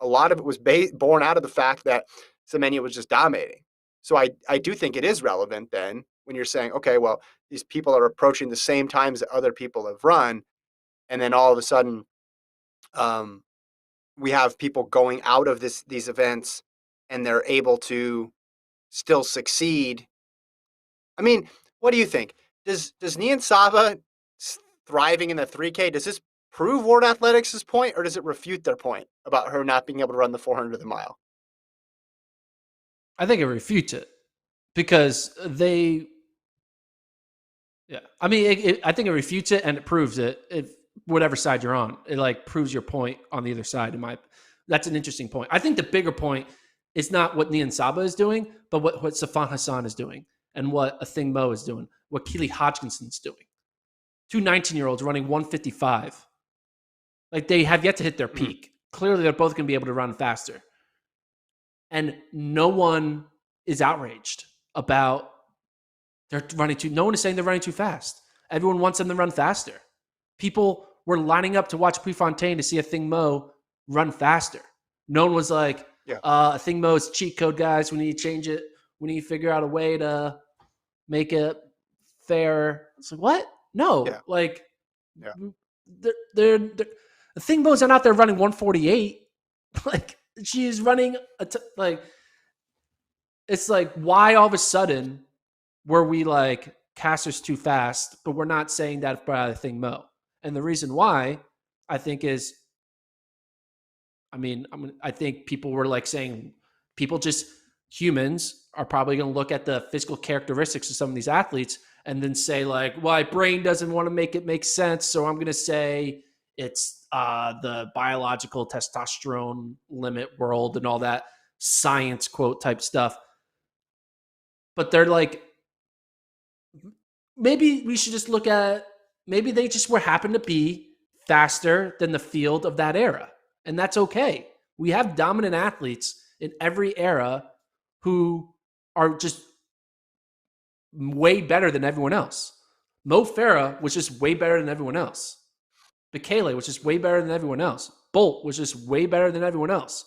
a lot of it was born out of the fact that Semenya was just dominating. So I do think it is relevant then when you're saying, okay, well, these people are approaching the same times that other people have run. And then all of a sudden, we have people going out of these events and they're able to still succeed. I mean, what do you think? Does Nian Saba thriving in the 3K, does this prove World Athletics' point, or does it refute their point about her not being able to run the 400 of the mile? I think it refutes it because yeah. I mean, I think it refutes it and it proves it. If whatever side you're on, it like proves your point on the other side. That's an interesting point. I think the bigger point is not what Nian Saba is doing, but what Safan Hassan is doing and what a Thing Mo is doing, what Keely Hodgkinson's doing. Two 19-year-olds running 155. Like they have yet to hit their peak. Clearly, they're both going to be able to run faster. And no one is outraged about no one is saying they're running too fast. Everyone wants them to run faster. People were lining up to watch Prefontaine to see a Thing Mo run faster. No one was like, a Thing Mo is cheat code, guys. We need to change it. We need to figure out a way to make it fair. It's like, what? No. Like, the Thing Mo's not out there running 148. Like, she's running, it's like, why all of a sudden were we like, Caster's too fast, but we're not saying that about a Thing Mo. And the reason why I think is, I think people were like saying, humans are probably going to look at the physical characteristics of some of these athletes and then say like, well, my brain doesn't want to make it make sense. So I'm going to say it's the biological testosterone limit world and all that science quote type stuff. But they're like, maybe we should just look at, maybe they just were happen to be faster than the field of that era. And that's okay. We have dominant athletes in every era who are just way better than everyone else. Mo Farah was just way better than everyone else. Bekele was just way better than everyone else. Bolt was just way better than everyone else.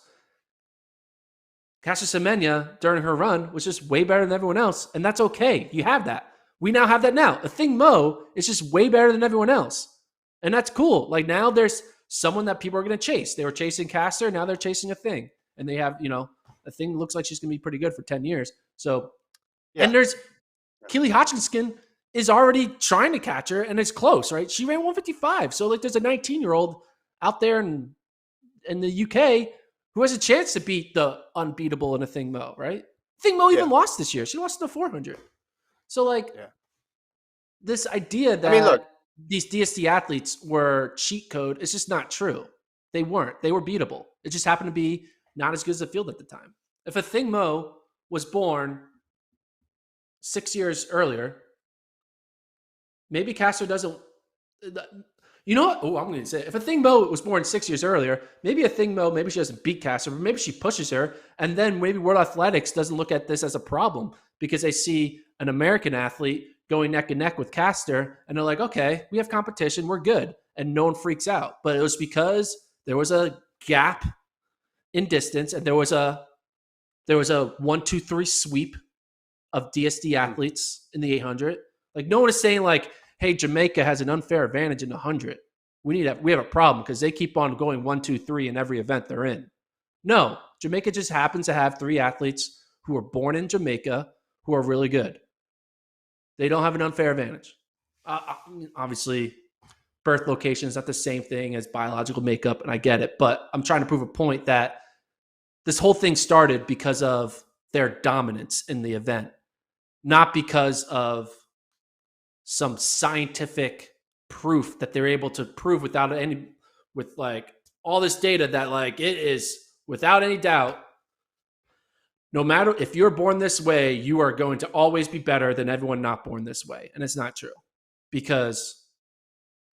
Caster Semenya, during her run, was just way better than everyone else. And that's okay. You have that. We now have that now. Athing Mo is just way better than everyone else. And that's cool. Like now there's someone that people are going to chase. They were chasing Caster. Now they're chasing Athing. And they have, Athing looks like she's going to be pretty good for 10 years. So, Yeah. and there's Keely Hodgkinson is already trying to catch her and it's close, right? She ran 155. So like there's a 19-year-old out there in the UK who has a chance to beat the unbeatable in Athing Mo, right? Athing Mo even lost this year. She lost in the 400. So like this idea that look, these DSD athletes were cheat code is just not true. They weren't. They were beatable. It just happened to be not as good as the field at the time. If Athing Mo was born 6 years earlier, maybe Caster doesn't. You know what? Oh, I'm going to say if Athing Mo was born 6 years earlier, maybe Athing Mo, maybe she doesn't beat Caster, but maybe she pushes her, and then maybe World Athletics doesn't look at this as a problem because they see an American athlete going neck and neck with Caster, and they're like, okay, we have competition, we're good, and no one freaks out. But it was because there was a gap in distance, and there was a 1-2-3 sweep of DSD athletes in the 800. Like no one is saying like, hey, Jamaica has an unfair advantage in the 100. We have a problem because they keep on going 1-2-3 in every event they're in. No, Jamaica just happens to have 3 athletes who were born in Jamaica who are really good. They don't have an unfair advantage. Obviously, birth location is not the same thing as biological makeup, and I get it. But I'm trying to prove a point that this whole thing started because of their dominance in the event, not because of some scientific proof that they're able to prove with like all this data that like it is without any doubt, no matter if you're born this way, you are going to always be better than everyone not born this way. And it's not true because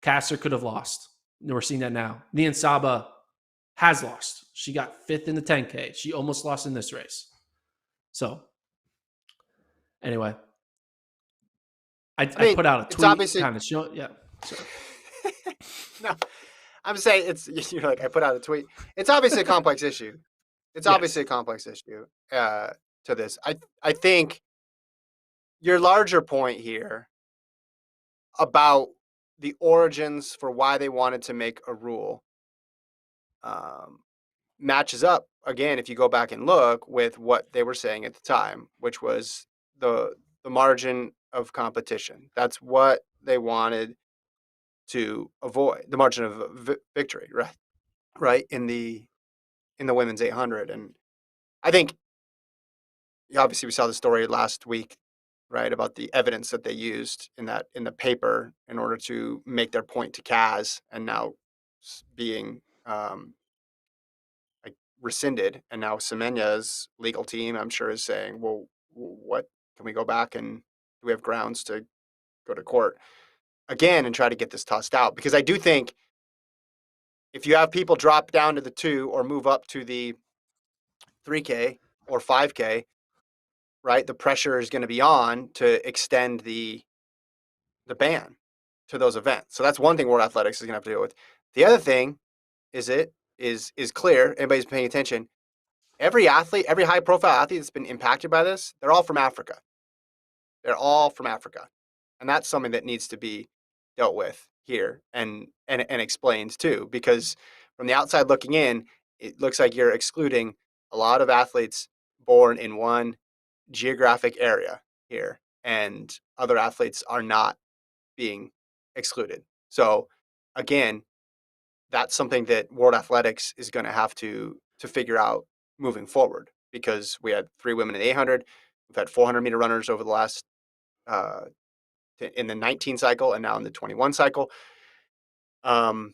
Caster could have lost. We're seeing that now. Francine Zaba has lost. She got 5th in the 10K. She almost lost in this race. So anyway, I put out a tweet kind of show. Yeah. Sorry. No, I'm saying you're like, I put out a tweet. It's obviously a complex issue. It's obviously a complex issue to this. I think your larger point here about the origins for why they wanted to make a rule matches up, again, if you go back and look with what they were saying at the time, which was the margin of competition. That's what they wanted to avoid, the margin of victory, right in the women's 800. And I think obviously we saw the story last week, right, about the evidence that they used in the paper in order to make their point to Kaz, and now being like rescinded. And now Semenya's legal team, I'm sure, is saying, well, what can we go back and do we have grounds to go to court again and try to get this tossed out? Because I do think if you have people drop down to the 2 or move up to the 3K or 5K, right, the pressure is going to be on to extend the ban to those events. So that's one thing World Athletics is going to have to deal with. The other thing is clear. Anybody's paying attention. Every athlete, every high profile athlete that's been impacted by this, they're all from Africa. They're all from Africa. And that's something that needs to be dealt with here and explained too, because from the outside looking in, it looks like you're excluding a lot of athletes born in one geographic area here, and other athletes are not being excluded. So again, that's something that World Athletics is going to have to figure out moving forward, because we had 3 women in 800. We've had 400-meter runners over the last in the 19 cycle and now in the 21 cycle. And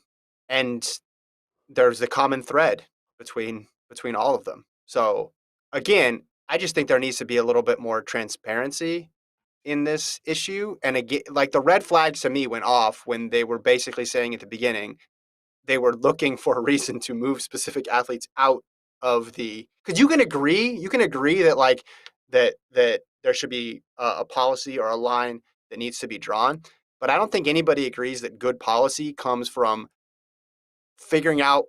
there's a common thread between all of them. So again, I just think there needs to be a little bit more transparency in this issue. And again, like the red flags to me went off when they were basically saying at the beginning they were looking for a reason to move specific athletes out of the, because you can agree that like that there should be a policy or a line that needs to be drawn, but I don't think anybody agrees that good policy comes from figuring out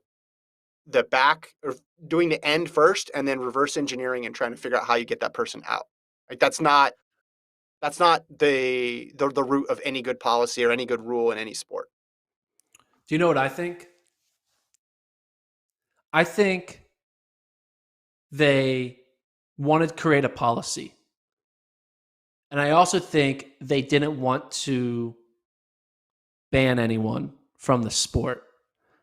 the back or doing the end first and then reverse engineering and trying to figure out how you get that person out. Like that's not the root of any good policy or any good rule in any sport. Do you know what I think? I think they wanted to create a policy. And I also think they didn't want to ban anyone from the sport.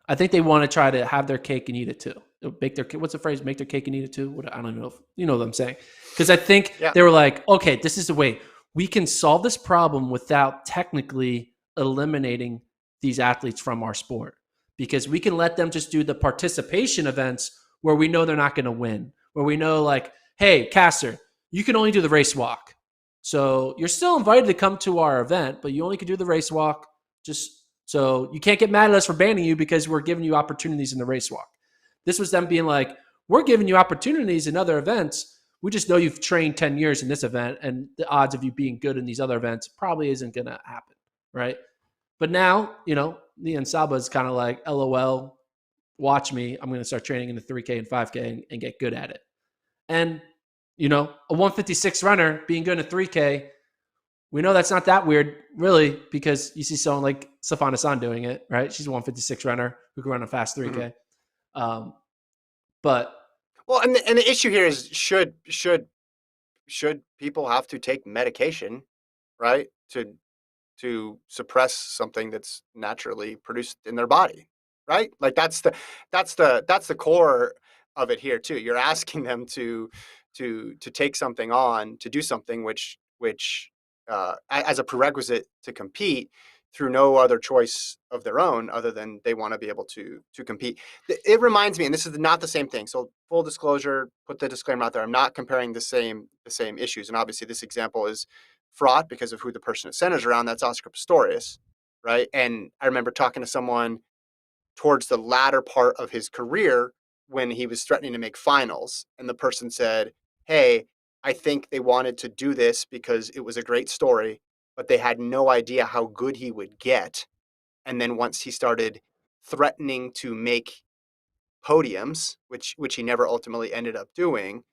I think they want to try to have their cake and eat it too. Make their, what's the phrase? Make their cake and eat it too. What, I don't know if you know what I'm saying. Because I think Yeah. they were like, okay, this is the way we can solve this problem without technically eliminating these athletes from our sport. Because we can let them just do the participation events where we know they're not going to win. Where we know, like, hey, caster, you can only do the race walk. So you're still invited to come to our event, but you only can do the race walk. Just so you can't get mad at us for banning you because we're giving you opportunities in the race walk. This was them being like, we're giving you opportunities in other events. We just know you've trained 10 years in this event, and the odds of you being good in these other events probably isn't going to happen, right? But now, Leon Saba is kind of like, LOL, watch me. I'm going to start training in the 3K and 5K and get good at it. And, a 156 runner being good in a 3K, we know that's not that weird, really, because you see someone like Safana Hassan doing it, right? She's a 156 runner who can run a fast 3K. Mm-hmm. But well, and the issue here is should people have to take medication, right, to suppress something that's naturally produced in their body, right? Like that's the core of it here too. You're asking them to take something on, to do something which as a prerequisite to compete through no other choice of their own other than they want to be able to compete. It reminds me, and this is not the same thing. So full disclosure, put the disclaimer out there. I'm not comparing the same issues. And obviously this example is fraught because of who the person it centers around. That's Oscar Pistorius, right? And I remember talking to someone towards the latter part of his career when he was threatening to make finals. And the person said, hey, I think they wanted to do this because it was a great story, but they had no idea how good he would get. And then once he started threatening to make podiums, which he never ultimately ended up doing,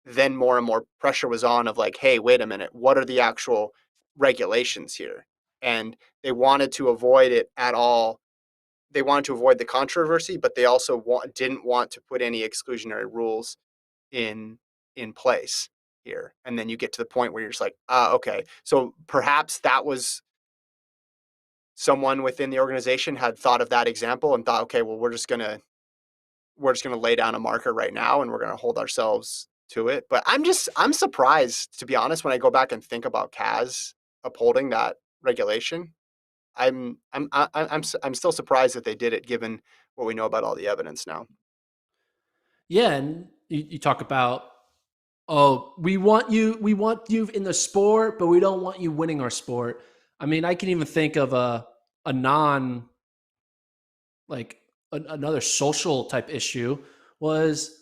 then more and more pressure was on of like, hey, wait a minute, what are the actual regulations here? And they wanted to avoid it at all. They wanted to avoid the controversy, but they also didn't want to put any exclusionary rules in place here. And then you get to the point where you're just like, okay, so perhaps that was someone within the organization had thought of that example and thought, okay, well, we're just gonna lay down a marker right now and we're gonna hold ourselves to it. But I'm surprised, to be honest, when I go back and think about CAS upholding that regulation. I'm still surprised that they did it, given what we know about all the evidence now. Yeah, and you talk about, oh, we want you in the sport, but we don't want you winning our sport. I mean, I can even think of a non, like another social type issue was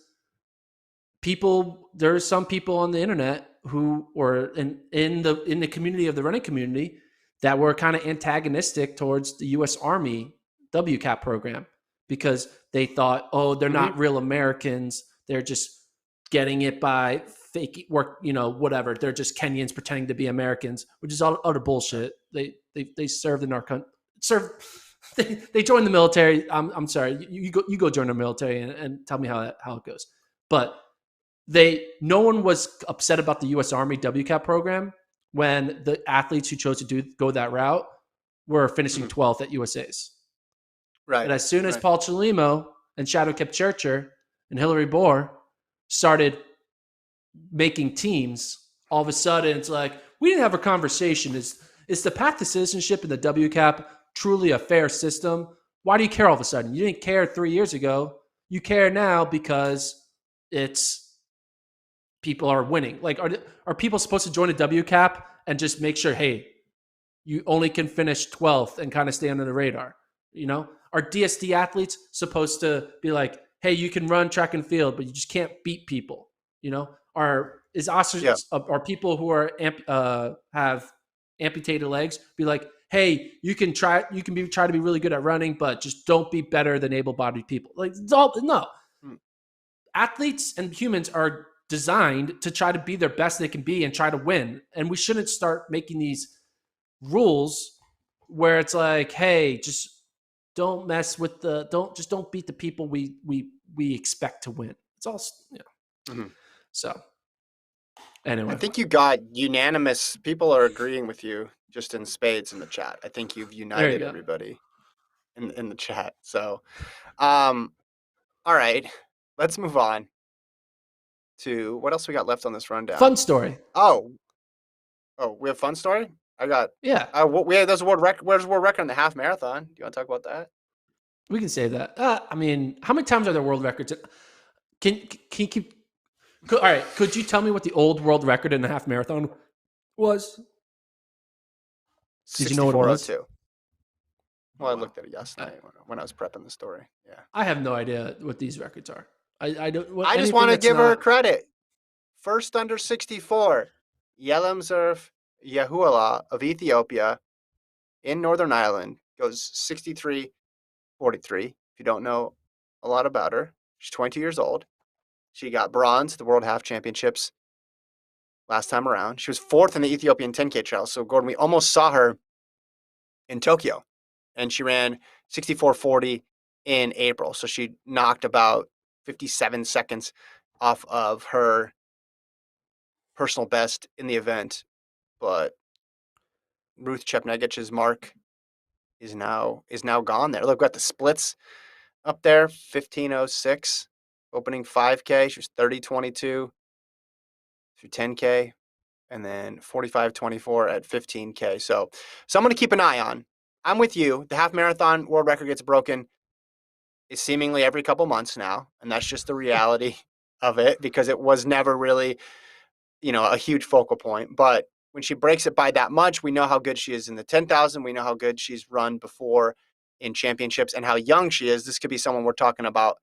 there are some people on the internet who were in the community of the running community that were kind of antagonistic towards the U.S. Army WCAP program because they thought, oh, they're not real Americans. They're just getting it by fake work, whatever. They're just Kenyans pretending to be Americans, which is all utter bullshit. They served in our country. They joined the military. I'm sorry. You go join the military and tell me how it goes. But no one was upset about the U.S. Army WCAP program when the athletes who chose to go that route were finishing 12th at USA's. Right. But as soon as Paul Chalimo and Shadow Kipchirchir and Hillary Bohr started making teams, all of a sudden it's like, we didn't have a conversation. Is the path to citizenship in the WCAP truly a fair system? why do you care all of a sudden? You didn't care 3 years ago. You care now because it's people are winning. Like, are people supposed to join a W cap and just make sure, hey, you only can finish 12th and kind of stay under the radar? You know, are DSD athletes supposed to be like, hey, you can run track and field, but you just can't beat people? You know, Yeah. are people who are have amputated legs be like, hey, you can try to be really good at running, but just don't be better than able-bodied people. Like, no, Mm. athletes and humans are designed to try to be their best they can be and try to win. And we shouldn't start making these rules where it's like, hey, just don't mess with don't beat the people we expect to win. It's all, you know. Mhm. So I anyway, think you got unanimous. People are agreeing with you just in spades in the chat. I think you've there you united go. everybody in the chat. So, all right, let's move on to what else we got left on this rundown. Fun story. Oh, we have fun story. I got. Yeah, What we have? There's a world record. Where's the world record in the half marathon? Do you want to talk about that? we can say that. I mean, how many times are there world records? Can you keep? All right, could you tell me what the old world record in the half marathon was? Did you know what it was? 6402. Well, I Wow. looked at it yesterday when I was prepping the story. Yeah. I have no idea what these records are. I don't I just anything want to that's give her not. credit. First under 64, Yelemzerf Yahuala of Ethiopia in Northern Ireland goes 63:43. If you don't know a lot about her, she's 22 years old. She got bronze at the World Half Championships last time around. She was fourth in the Ethiopian 10K trial. So, Gordon, we almost saw her in Tokyo, and she ran 64:40 in April. So she knocked about 57 seconds off of her personal best in the event. But Ruth Chepnegich's mark is now gone there. Look, we got the splits up there, 15:06 opening 5K. She was 30:22 through 10K, and then 45:24 at 15K. So someone to keep an eye on. I'm with you. The half marathon world record gets broken is seemingly every couple months now, and that's just the reality of it because it was never really, a huge focal point. But when she breaks it by that much, we know how good she is in the 10,000. We know how good she's run before in championships and how young she is. This could be someone we're talking about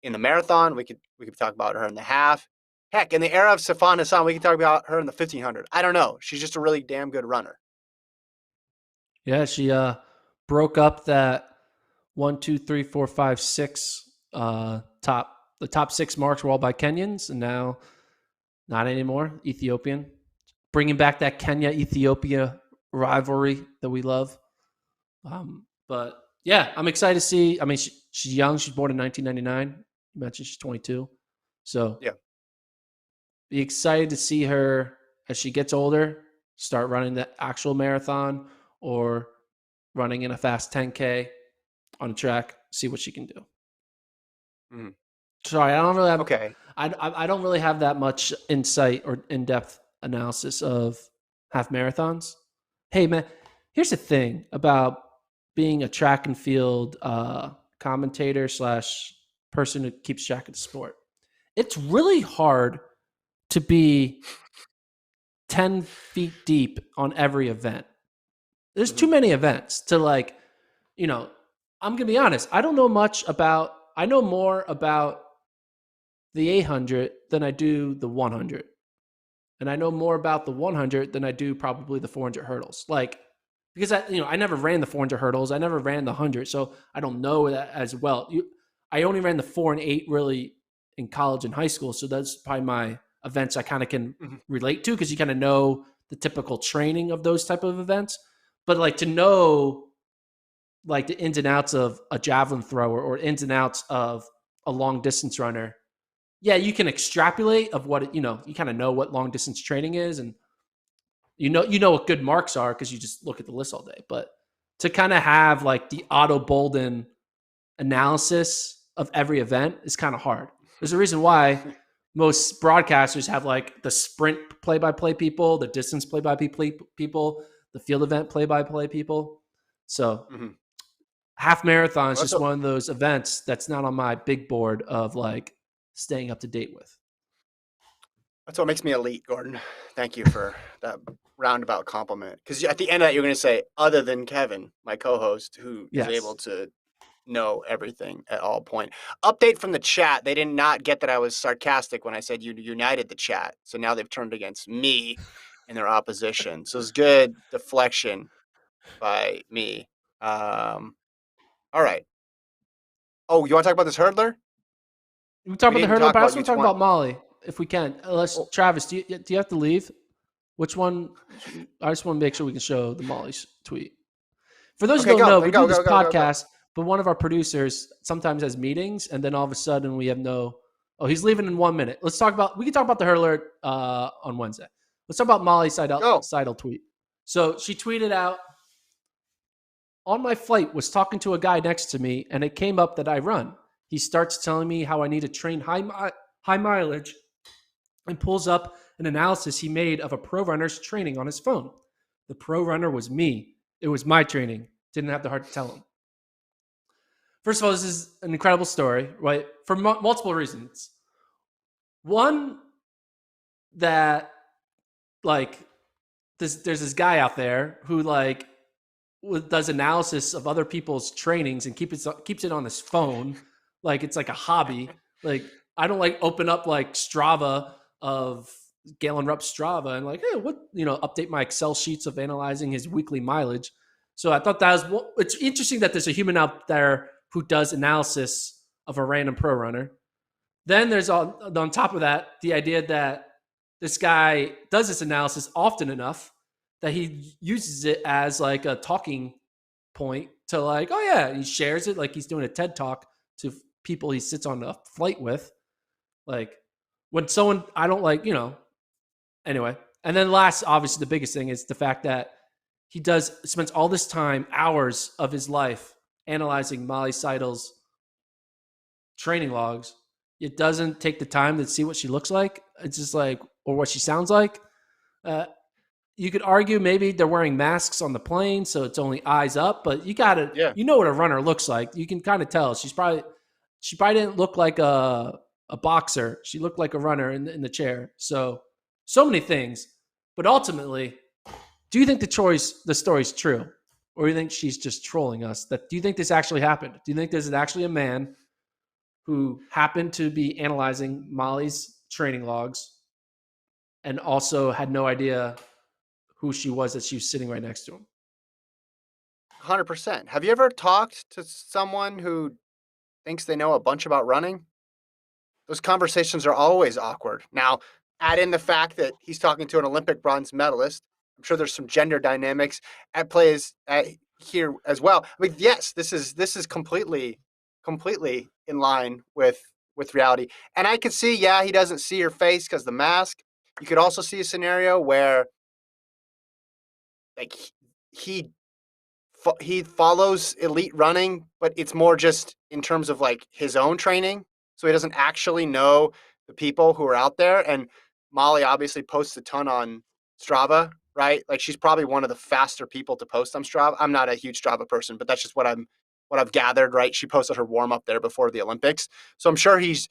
in the marathon. We could talk about her in the half. Heck, in the era of Safan Hassan, we could talk about her in the 1500. I don't know. She's just a really damn good runner. Yeah, she broke up that 1, 2, 3, 4, 5, 6 top. The top 6 marks were all by Kenyans, and now not anymore. Ethiopian, bringing back that Kenya Ethiopia rivalry that we love. But yeah, I'm excited to see. I mean, she's young. She's born in 1999. You mentioned she's 22, so Yeah. be excited to see her as she gets older start running the actual marathon or running in a fast 10K on a track. See what she can do. Mhm. Sorry, I don't really have. Okay. I don't really have that much insight or in depth analysis of half marathons. Hey man, here's the thing about being a track and field commentator slash person who keeps track of the sport. It's really hard to be 10 feet deep on every event. There's too Mhm. many events to like, you know, I'm going to be honest. I don't know much about, I know more about the 800 than I do the 100. And I know more about the 100 than I do probably the 400 hurdles. Like, because I never ran the 400 hurdles. I never ran the 100. So I don't know that as well. I only ran the 4 and 8 really in college and high school. So that's probably my events I kind of can Mhm. relate to because you kind of know the typical training of those type of events. But like to know like the ins and outs of a javelin thrower or ins and outs of a long distance runner, yeah, you can extrapolate of what you kind of know what long distance training is, and you know what good marks are because you just look at the list all day. But to kind of have like the Otto Bolden analysis of every event is kind of hard. There's a reason why most broadcasters have like the sprint play-by-play people, the distance play-by-play people, the field event play-by-play people. So Mhm. half marathon is That's just what, one of those events that's not on my big board of like staying up to date with. that's what makes me elite, Gordon. Thank you for that roundabout compliment. Because at the end of that, you're going to say, other than Kevin, my co-host, who is able Yes. to know everything at all point. Update from the chat. They did not get that I was sarcastic when I said you united the chat. So now they've turned against me in their opposition. So it's good deflection by me. All right. Oh, you want to talk about this hurdler? We talk We about the didn't hurdler, talk but I about also you want to talk 20. about Molly if we can. Unless Oh, Travis, do you have to leave? Which one? I just want to make sure we can show the Molly's tweet. For those who okay, don't go. know, Then we do go, this go, go, go, go. podcast, but one of our producers sometimes has meetings, and then all of a sudden we have no. Oh, he's leaving in 1 minute. Let's talk about. We can talk about the hurdler on Wednesday. Let's talk about Molly Go. Seidel tweet. So she tweeted out, on my flight, was talking to a guy next to me, and it came up that I run. He starts telling me how I need to train high mileage, and pulls up an analysis he made of a pro runner's training on his phone. The pro runner was me. It was my training. Didn't have the heart to tell him. First of all, this is an incredible story, right? For multiple reasons. One, that like there's this guy out there who like does analysis of other people's trainings and keeps it on his phone, like it's like a hobby. Like I don't like open up like Strava of Galen Rupp's Strava and like, hey, what update my Excel sheets of analyzing his weekly mileage. So I thought that was it's interesting that there's a human out there who does analysis of a random pro runner. Then there's on top of that the idea that this guy does this analysis often enough that he uses it as like a talking point to like, oh yeah, he shares it like he's doing a TED talk to people he sits on a flight with. Like when someone I don't like, anyway. And then last, obviously the biggest thing is the fact that he spends all this time, hours of his life analyzing Molly Seidel's training logs. It doesn't take the time to see what she looks like. It's just like, or what she sounds like. Uh, you could argue maybe they're wearing masks on the plane, so it's only eyes up. But Yeah. you know what a runner looks like. You can kind of tell. She probably didn't look like a boxer. She looked like a runner in the chair. So many things. But ultimately, do you think the story's true, or do you think she's just trolling us? Do you think this actually happened? Do you think there's actually a man who happened to be analyzing Molly's training logs and also had no idea who she was that she was sitting right next to him? 100%. Have you ever talked to someone who thinks they know a bunch about running? Those conversations are always awkward. Now, add in the fact that he's talking to an Olympic bronze medalist. I'm sure there's some gender dynamics at play here as well. I mean, yes, this is completely in line with reality. And I could see, yeah, he doesn't see her face because the mask. You could also see a scenario where like he he follows elite running, but it's more just in terms of like his own training. So he doesn't actually know the people who are out there. And Molly obviously posts a ton on Strava, right? Like she's probably one of the faster people to post on Strava. I'm not a huge Strava person, but that's just what I've gathered, right? She posted her warm up there before the Olympics. So I'm sure he's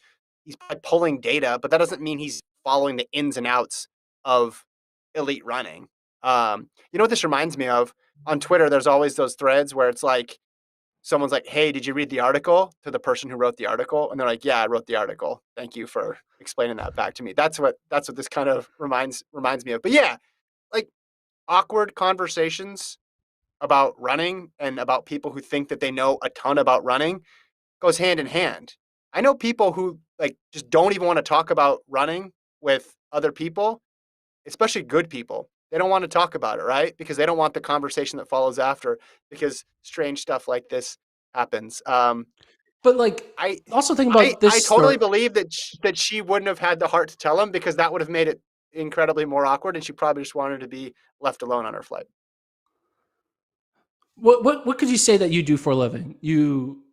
pulling data, but that doesn't mean he's following the ins and outs of elite running. You know what this reminds me of? On Twitter, there's always those threads where it's like someone's like, "Hey, did you read the article?" to the person who wrote the article, and they're like, "Yeah, I wrote the article. Thank you for explaining that back to me." That's what this kind of reminds me of. But yeah, like awkward conversations about running and about people who think that they know a ton about running goes hand in hand. I know people who like just don't even want to talk about running with other people, especially good people. They don't want to talk about it, right? Because they don't want the conversation that follows after because strange stuff like this happens. But like, I also think I about this I totally story. believe that she wouldn't have had the heart to tell him because that would have made it incredibly more awkward and she probably just wanted to be left alone on her flight. What could you say that you do for a living? You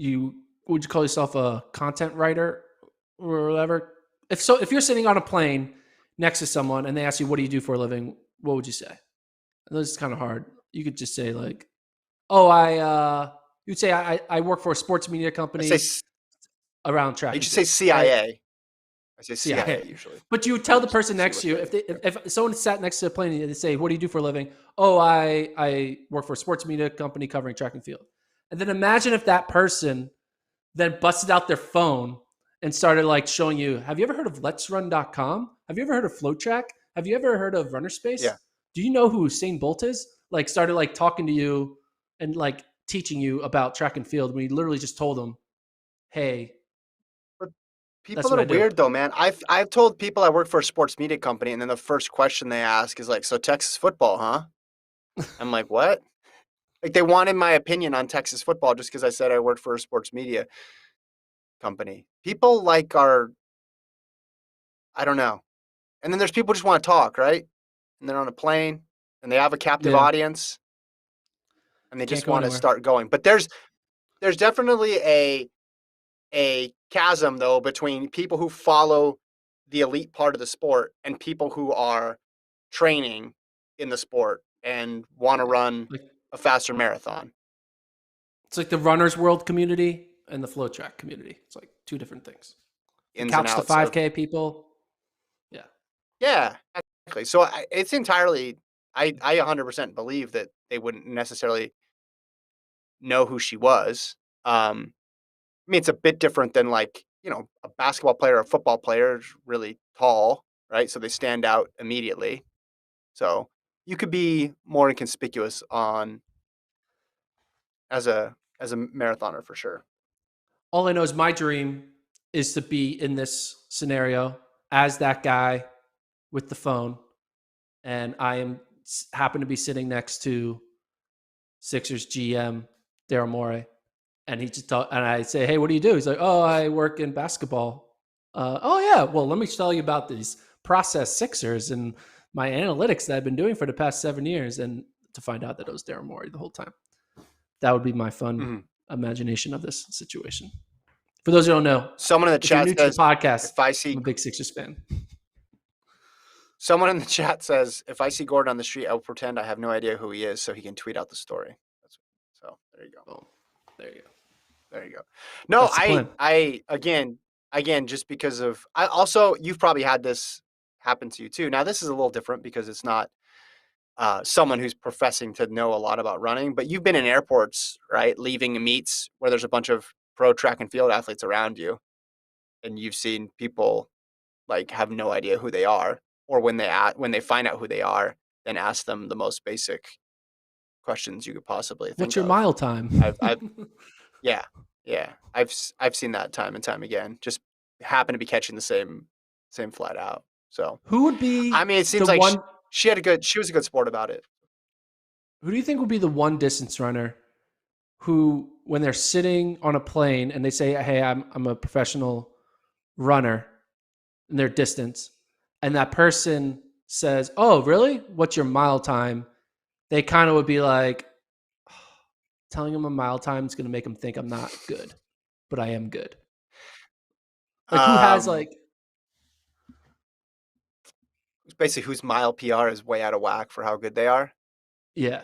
would you call yourself a content writer or whatever? If so, if you're sitting on a plane next to someone and they ask you what do you do for a living, what would you say? This is kind of hard. You could just say like, oh, I You'd say I work for a sports media I say company around you track and just say field, right? CIA. I say CIA. CIA usually. But you would And tell then the just person see next what to you they if someone sat next to a plane and they say, "What do you do for a living?" Oh, I work for a sports media company covering track and field. And then imagine if that person then busted out their phone and started like showing you, have you ever heard of Let'sRun.com? Have you ever heard of FloTrack? Have you ever heard of Runnerspace? Yeah. Do you know who Usain Bolt is? Like started like talking to you and like teaching you about track and field when you literally just told them, hey, But that's people what that are I do. weird though, man. I've told people I work for a sports media company, and then the first question they ask is like, "So Texas football, huh?" I'm like, "What?" Like they wanted my opinion on Texas football just because I said I worked for a sports media company. People like are I don't know. And then there's people who just want to talk, right? And they're on a plane and they have a captive Yeah. audience and they Can't just go want to anywhere. start going. But there's definitely a chasm though between people who follow the elite part of the sport and people who are training in the sport and want to Yeah. run Like a faster marathon. it's like the runner's world community and the flow track community. It's like two different things. The Ins and couch to outs of 5K people. Yeah. yeah, exactly. So it's entirely I 100% believe that they wouldn't necessarily know who she was. I mean, it's a bit different than like, a basketball player or a football player is really tall, right? So they stand out immediately. So you could be more inconspicuous on as a marathoner for sure. All I know is my dream is to be in this scenario as that guy with the phone, and I am happen to be sitting next to Sixers GM Daryl Morey, and he just talk, and I say, "Hey, what do you do?" He's like, "Oh, I work in basketball." Oh yeah, well, let me tell you about these process Sixers and my analytics that I've been doing for the past 7 years, and to find out that it was Daryl Morey the whole time. That would be my fun Mhm. imagination of this situation. For those who don't know, Someone in the if you're chat new to the says podcast, if I I'm see a big Sixers fan. someone in the chat says if I see Gordon on the street, I will pretend I have no idea who he is so he can tweet out the story. So there you go. Boom. There you go. There you go. No, That's the plan. I again, just because of I also you've probably had this happen to you too. Now this is a little different because it's not someone who's professing to know a lot about running, but you've been in airports, right? Leaving meets where there's a bunch of pro track and field athletes around you, and you've seen people like have no idea who they are, or when they find out who they are, then ask them the most basic questions you could possibly What's think your of. mile I've time? Yeah, yeah. I've seen that time and time again. Just happen to be catching the same flat out. So Who would I be mean, it the seems like one? she was a good sport about it. Who do you think would be the one distance runner who, when they're sitting on a plane and they say, "Hey, I'm a professional runner," in their distance, and that person says, "Oh, really? What's your mile time?" They kind of would be like, telling them a mile time is going to make them think I'm not good, but I am good. Like who has Um, like, Basically, whose mile PR is way out of whack for how good they are. yeah.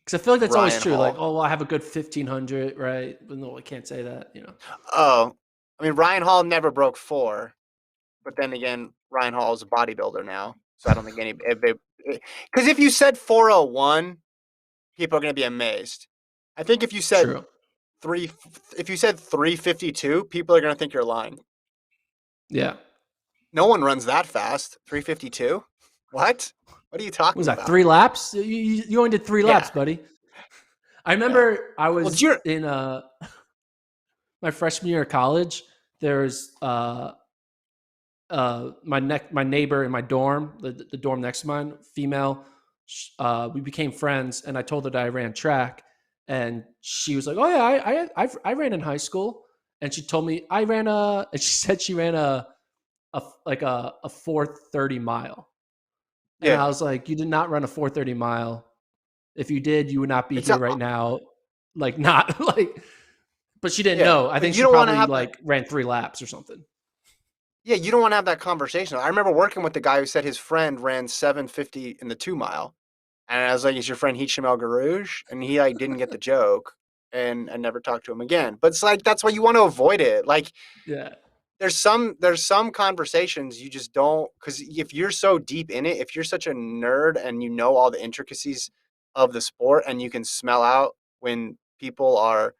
Because I feel like that's always Ryan true. Like, Hall. oh, well, I have a good 1500, right? But no, I can't say that. Oh, I mean, Ryan Hall never broke 4, but then again, Ryan Hall is a bodybuilder now, so I don't think any because if you said 401, people are going to be amazed. I think True. if you said 352, people are going to think you're lying. Yeah. No one runs that fast. 352? What? What are you What was talking that, about? 3 laps? You only did 3 laps, Yeah, buddy. I yeah. remember I Well, was in my freshman year of college. There's my neighbor in my dorm, the dorm next to mine, female. We became friends, and I told her that I ran track, and she was like, "Oh yeah, I ran in high school." And she told me I ran and she said she ran a 4:30 mile, and I yeah. was like, "You did not run a 4:30 mile. If you did, you would not be It's a here right now." Like not like, but she didn't yeah, know. I but think you she don't want to probably have that. like ran 3 laps or something. Yeah, you don't want to have that conversation. I remember working with the guy who said his friend ran 750 in the 2 mile, and I was like, "Is your friend Hicham El Garouge?" And he like didn't get the joke. and I never talked to him again. But it's like that's why you want to avoid it. Like Yeah. there's some conversations you just don't, because if you're so deep in it, if you're such a nerd and you know all the intricacies of the sport and you can smell out when people are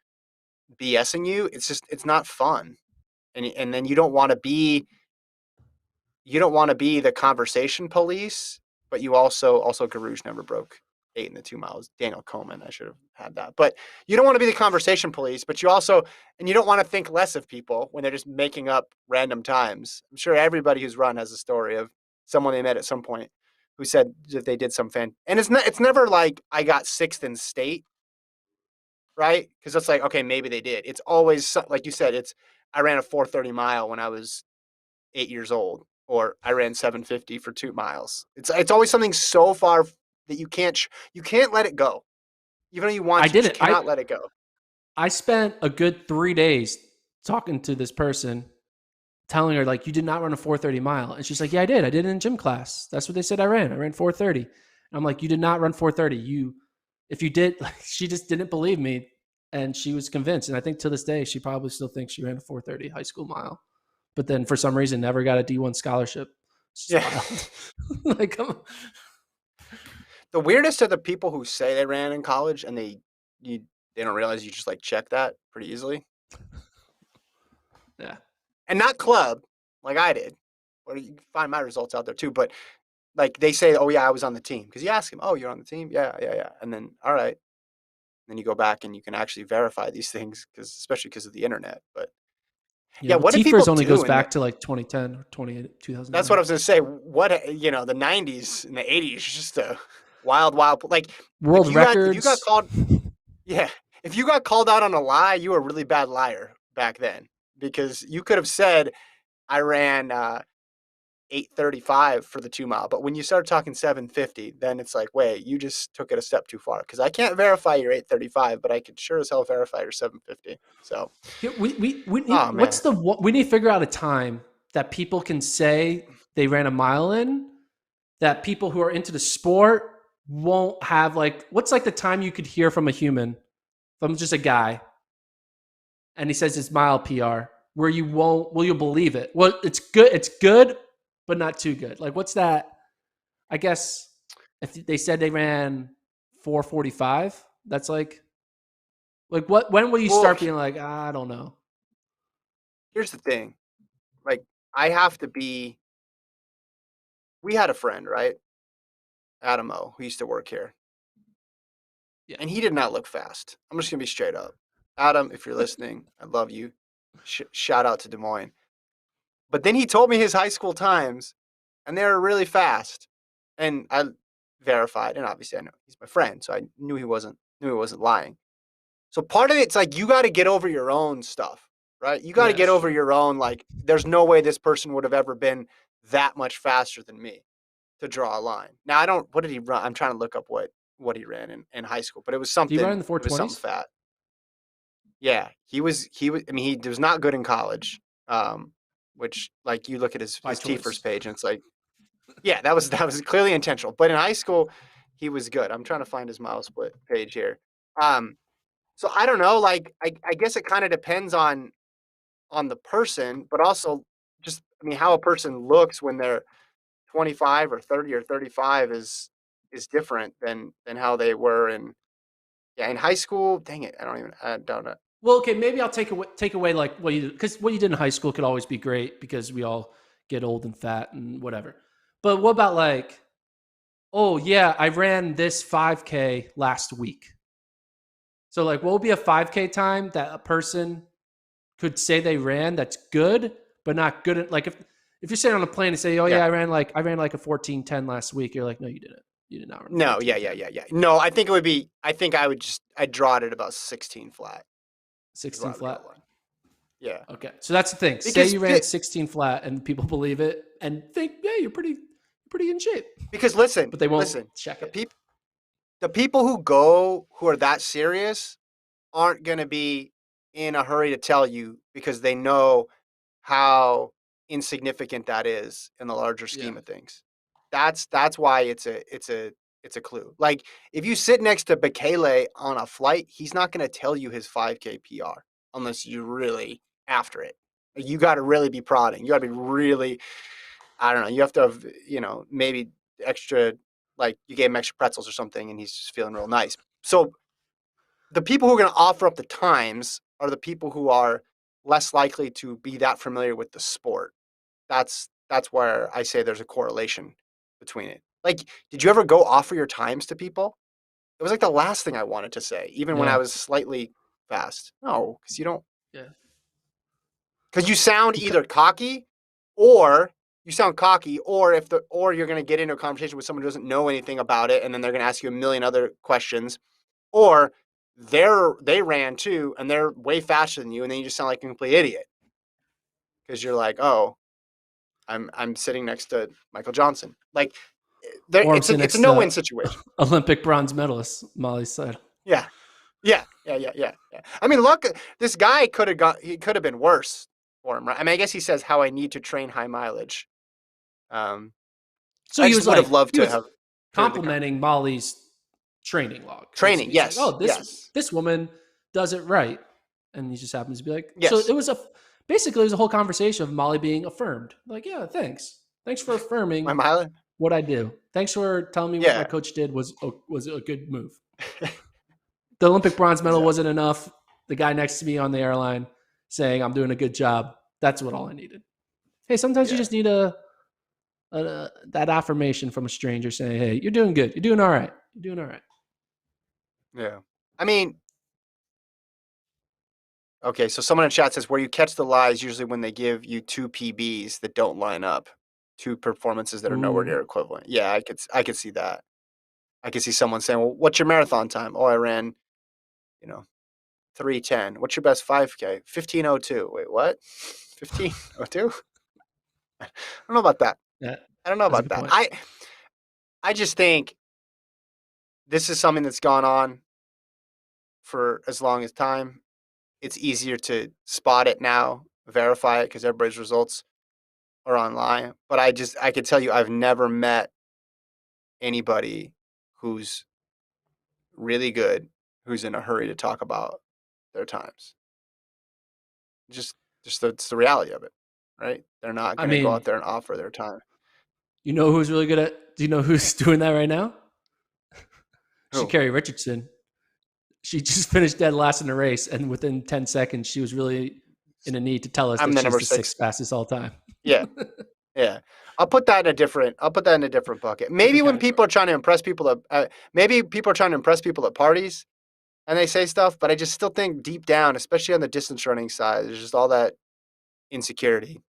BSing you, it's not fun. And then you don't want to be the conversation police, but you also Garouge never broke 8 in the 2 miles. Daniel Coleman, I should have had that. But you don't want to be the conversation police, but you don't want to think less of people when they're just making up random times. I'm sure everybody who's run has a story of someone they met at some point who said that they did some fan. And it's never like I got sixth in state, right? Because it's like, okay, maybe they did. It's always like you said. It's I ran a 4:30 mile when I was 8 years old, or I ran 750 for 2 miles. It's always something so far that you can't let it go. Even though you want I to, you did just it. I cannot let it go. I spent a good 3 days talking to this person, telling her like, you did not run a 4:30 mile, and she's like, yeah, I did. I did it in gym class. That's what they said I ran. I ran 4:30. And I'm like, you did not run 4:30. If you did, like, she just didn't believe me, and she was convinced. And I think to this day, she probably still thinks she ran a 4:30 high school mile, but then for some reason never got a D1 scholarship. It's just Yeah. wild. Like, come on. The weirdest are the people who say they ran in college and they don't realize you just like check that pretty easily. Yeah. And not club like I did. Or you can find my results out there too. But like they say, oh yeah, I was on the team. Because you ask them, oh, you're on the team? Yeah, yeah, yeah. And then all right. Then you go back and you can actually verify these things, especially because of the internet. But Yeah. yeah, Well, what do people TFRS only do goes in the back to like 2010 or That's what 2009. I was gonna say. The '90s and the '80s, just a wild, wild. Like World if you got records. called, yeah, if you got called out on a lie, you were a really bad liar back then, because you could have said I ran 8:35 for the 2 mile, but when you start talking 7:50, then it's like, wait, you just took it a step too far, because I can't verify your 8:35, but I can sure as hell verify your 7:50. So, Yeah, we oh need, man, we need to figure out a time that people can say they ran a mile in, that people who are into the sport won't have, like, what's like the time you could hear from a human, from just a guy, and he says his mile PR, where you won't, will you believe it? Well, it's good, but not too good. Like, what's that? I guess if they said they ran 4:45, that's like what? When will you well, start being like, I don't know? here's the thing. Like, I have to be. We had a friend, right? Adam O, who used to work here, Yeah, and he did not look fast. I'm just gonna be straight up. Adam, if you're listening, I love you. Shout out to Des Moines. But then he told me his high school times, and they were really fast. And I verified, and obviously I know he's my friend, so I knew he wasn't lying. So part of it's like you got to get over your own stuff, right? You got to yeah, get it's over true. your own, like, there's no way this person would have ever been that much faster than me to draw a line. Now I don't. What did he run? I'm trying to look up what he ran in high school, but it was Do you run in something. the It was something 420s fat. Yeah, he was. I mean, he was not good in college. Which, like, you look at his by his T first choice? page and it's like, yeah, that was clearly intentional. But in high school, he was good. I'm trying to find his mile split page here. Um, so I don't know. Like, I guess it kind of depends on the person, but also just, I mean, how a person looks when they're 25 or 30 or 35 is different than how they were in high school. Dang it, I don't know. Well, okay, maybe I'll take away like what you, because what you did in high school could always be great because we all get old and fat and whatever. But what about like, oh yeah, I ran this 5K last week. So like, what would be a 5K time that a person could say they ran that's good, but not good at, like, if you're sitting on a plane and say, oh yeah, Yeah. I ran like a 14:10 last week, you're like, no, you didn't. You did not run a No, yeah, 14:10. yeah, yeah, yeah. No, I think it would be. I think I'd draw it at about 16 flat. Is where 16 I would draw flat. the line. Yeah, Okay, so that's the thing. Say because you ran 16 flat, and people believe it and think, yeah, you're pretty in shape, because listen, but they won't listen, check the it. people the people who are that serious aren't going to be in a hurry to tell you, because they know how insignificant that is in the larger Yeah. scheme of things. That's why it's a it's a clue. Like if you sit next to Bekele on a flight, he's not going to tell you his 5K PR unless you're really after it. You got to really be prodding. You got to be really, I don't know. You have to have, maybe extra, like you gave him extra pretzels or something, and he's just feeling real nice. So the people who are going to offer up the times are the people who are less likely to be that familiar with the sport. That's where I say there's a correlation between it. Like, did you ever go offer your times to people? It was like the last thing I wanted to say, even when I Yeah. was slightly fast. No, because you don't. Yeah. Because you sound Because, either cocky, or you sound cocky, or you're going to get into a conversation with someone who doesn't know anything about it, and then they're going to ask you a million other questions, or they ran too, and they're way faster than you, and then you just sound like a complete idiot because you're like, oh, I'm sitting next to Michael Johnson. Like, or I'm sitting it's a next no win to situation. Olympic bronze medalist Molly said. Yeah, yeah. I mean, look, this guy he could have been worse for him, right? I mean, I guess he says how I need to train high mileage. Um, So I he just was would have like, loved he to was have heard the complimenting Molly's training log. training. Basically, he's like, Yes, "Oh, yes, this woman does it right," and he just happens to be like, so yes. it was basically it was a whole conversation of Molly being affirmed. Like, yeah, thanks for My affirming mileage. what I do. Thanks for telling me what my Yeah, coach did was a good move. The Olympic bronze medal exactly. wasn't enough. The guy next to me on the airline saying I'm doing a good job. That's what all I needed. Hey, sometimes you Yeah, just need that affirmation from a stranger saying, "Hey, you're doing good. You're doing all right. You're doing all right." yeah. I mean, okay. So someone in chat says where you catch the lies usually when they give you two PBs that don't line up, two performances that are nowhere Ooh, near equivalent. Yeah, I could see that. I could see someone saying, "Well, what's your marathon time?" "Oh, I ran, you know, 3:10." "What's your best 5K?" 15:02. Wait, what? 15:02? I don't know about that. yeah, I don't know that's a about good that. point. I just think this is something that's gone on for as long as time. It's easier to spot it now, verify it because everybody's results are online. But I could tell you, I've never met anybody who's really good who's in a hurry to talk about their times. Just, that's the reality of it, right? They're not I going to go mean, out there and offer their time. you know who's really good at? Do you know who's doing that right now? She Who? Carrie Richardson. She just finished dead last in the race, and within 10 seconds, she was really in a need to tell us I'm that the she's number the sixth six. fastest all time. Yeah, yeah. I'll put that in a different bucket. Maybe Different when people category. are trying to impress people maybe people are trying to impress people at parties and they say stuff, but I just still think deep down, especially on the distance running side, there's just all that insecurity.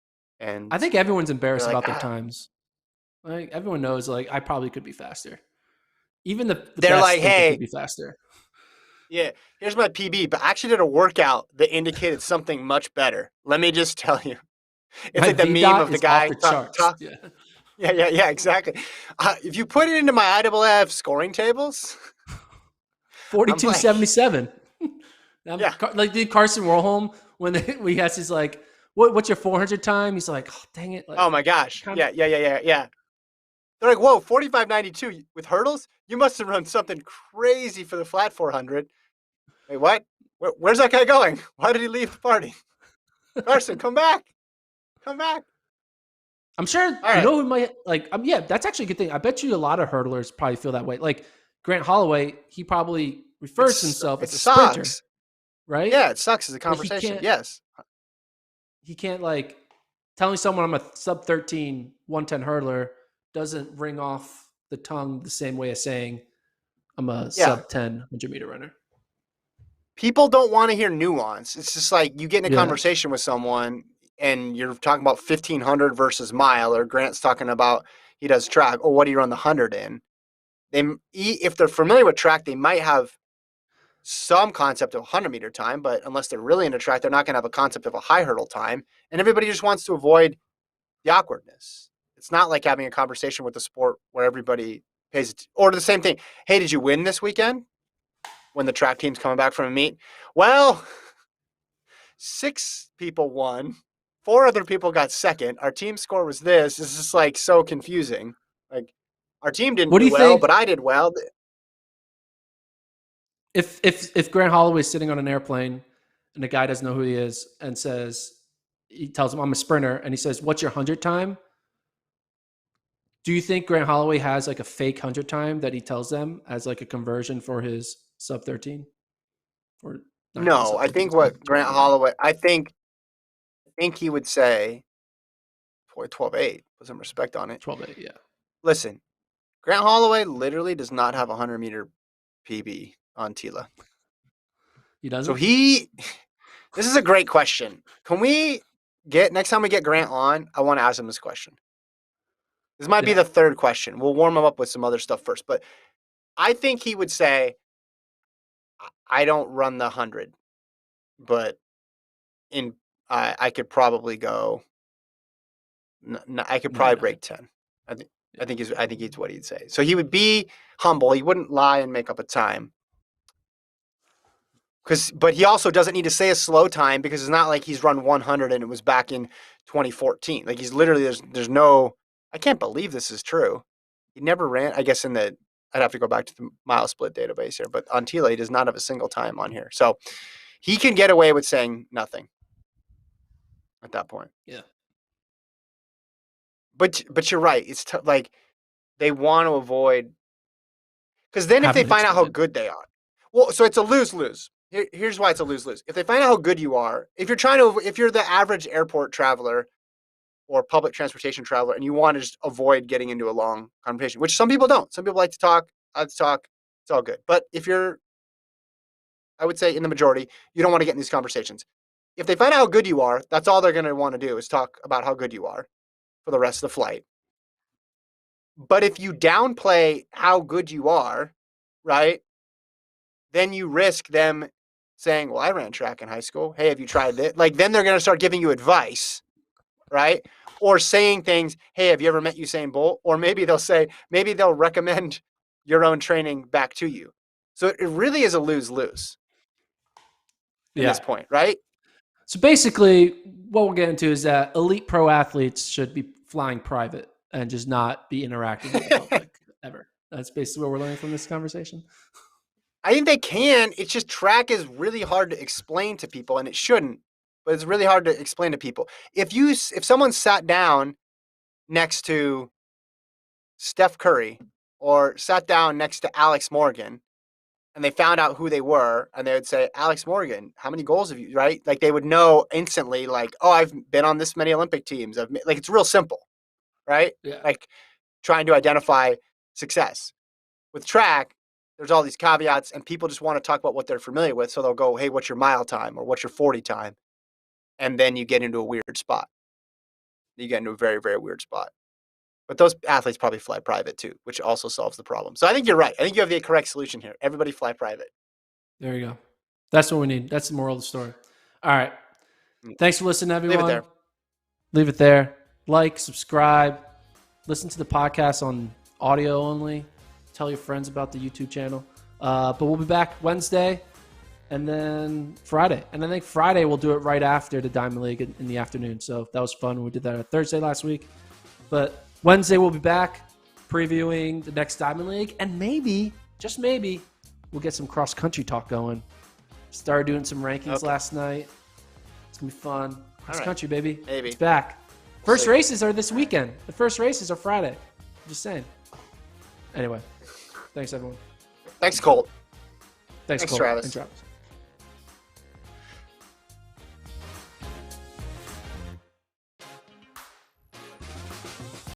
I And think everyone's they're embarrassed like, about their times. Like everyone knows, like I probably could be faster. Even the they're like, best think they hey, could be faster. yeah, here's my PB, but I actually did a workout that indicated something much better. Let me just tell you. It's My like the meme VDOT of the is off guy the charts. talk. Yeah. Yeah, exactly. If you put it into my IAAF scoring tables, I'm like, 42.77. I'm yeah. like the Carson Warholm when he has his like, what's your 400 time? He's like, oh, dang it. Oh Like, my gosh. kind of, Yeah. They're like, whoa, 45.92 with hurdles? You must have run something crazy for the flat 400. Wait, what? Where's that guy going? Why did he leave the party? Carson, come back. Come back. I'm sure, All you right. know, who might like, yeah, that's actually a good thing. I bet you a lot of hurdlers probably feel that way. Like Grant Holloway, he probably refers to himself It as a sprinter, sucks. right? Yeah, it sucks as a Like conversation. Yes. he can't like telling someone I'm a sub 13 110 hurdler doesn't ring off the tongue the same way as saying I'm a Yeah. sub 10 100-meter runner. People don't want to hear nuance. It's just like you get in a Yeah. conversation with someone and you're talking about 1500 versus mile, or Grant's talking about he does track. Oh, what do you run the 100 in? If they're familiar with track, they might have some concept of 100-meter time, but unless they're really into track, they're not going to have a concept of a high hurdle time. And everybody just wants to avoid the awkwardness. It's not like having a conversation with the sport where everybody pays it. Or the same thing. Hey, did you win this weekend when the track team's coming back from a meet? Well, 6 people won. 4 other people got second. Our team score was this. It's just like so confusing. Like, Our team didn't What do do you well, think but I did well. if Grant Holloway's sitting on an airplane and the guy doesn't know who he is and he tells him I'm a sprinter and he says, "What's your 100 time?" Do you think Grant Holloway has like a fake 100 time that he tells them as like a conversion for his sub 13? Or not even No, sub I 13, think it's like what Grant 12:11. Holloway, I think he would say, boy, 12.8, put some respect on it. 12:8, yeah. Listen, Grant Holloway literally does not have a 100-meter PB on Tila. He So doesn't? this is a great question. Can we next time we get Grant on, I want to ask him this question. This might be Yeah. the third question. We'll warm him up with some other stuff first. But I think he would say, I don't run the 100, but I could probably go. I could probably 99. break 10. I think Yeah. I think it's what he'd say. So he would be humble. He wouldn't lie and make up a time. But he also doesn't need to say a slow time because it's not like he's run 100 and it was back in 2014. Like he's literally there's no. I can't believe this is true. He never ran. I guess I'd have to go back to the mile split database here, but on Tila he does not have a single time on here. So he can get away with saying nothing at that point. Yeah. But you're right. It's like they want to avoid because then if Having they it find out how explained. good they are, well, so it's a lose-lose. Here's why it's a lose-lose. If they find out how good you are, if you're the average airport traveler or public transportation traveler, and you want to just avoid getting into a long conversation, which some people don't. Some people like to talk. I like to talk. It's all good. But if you're, I would say in the majority, you don't want to get in these conversations. If they find out how good you are, that's all they're going to want to do is talk about how good you are for the rest of the flight. But if you downplay how good you are, right, then you risk them saying, well, I ran track in high school. Hey, have you tried this? Like, then they're going to start giving you advice, right? Or saying things, hey, have you ever met Usain Bolt? Or maybe they'll recommend your own training back to you. So it really is a lose-lose in this Yeah. point, right? So basically, what we'll get into is that elite pro athletes should be flying private and just not be interacting with the public ever. That's basically what we're learning from this conversation. I think they can. It's just track is really hard to explain to people, and it shouldn't, but it's really hard to explain to people. If someone sat down next to Steph Curry or sat down next to Alex Morgan and they found out who they were and they would say, Alex Morgan, how many goals have you, right? Like they would know instantly, like, oh, I've been on this many Olympic teams. Like it's real simple, right? Yeah. Like trying to identify success. With track, there's all these caveats and people just want to talk about what they're familiar with. So they'll go, hey, what's your mile time or what's your 40 time? And then you get into a weird spot. You get into a very, very weird spot. But those athletes probably fly private too, which also solves the problem. So I think you're right. I think you have the correct solution here. Everybody fly private. There you go. That's what we need. That's the moral of the story. All right. Thanks for listening, everyone. Leave it there. Leave it there. Like, subscribe, listen to the podcast on audio only. Tell your friends about the YouTube channel. But we'll be back Wednesday and then Friday. And I think Friday we'll do it right after the Diamond League in the afternoon. So that was fun. We did that on Thursday last week. But Wednesday we'll be back previewing the next Diamond League. And maybe, just maybe, we'll get some cross-country talk going. Started doing some rankings last night. It's going to be fun. Cross-country, baby. Maybe. It's back. First races are this weekend. The first races are Friday. Just saying. Anyway, thanks, everyone. Thanks, Colt. Thanks Thanks, Cole. Travis. And Travis.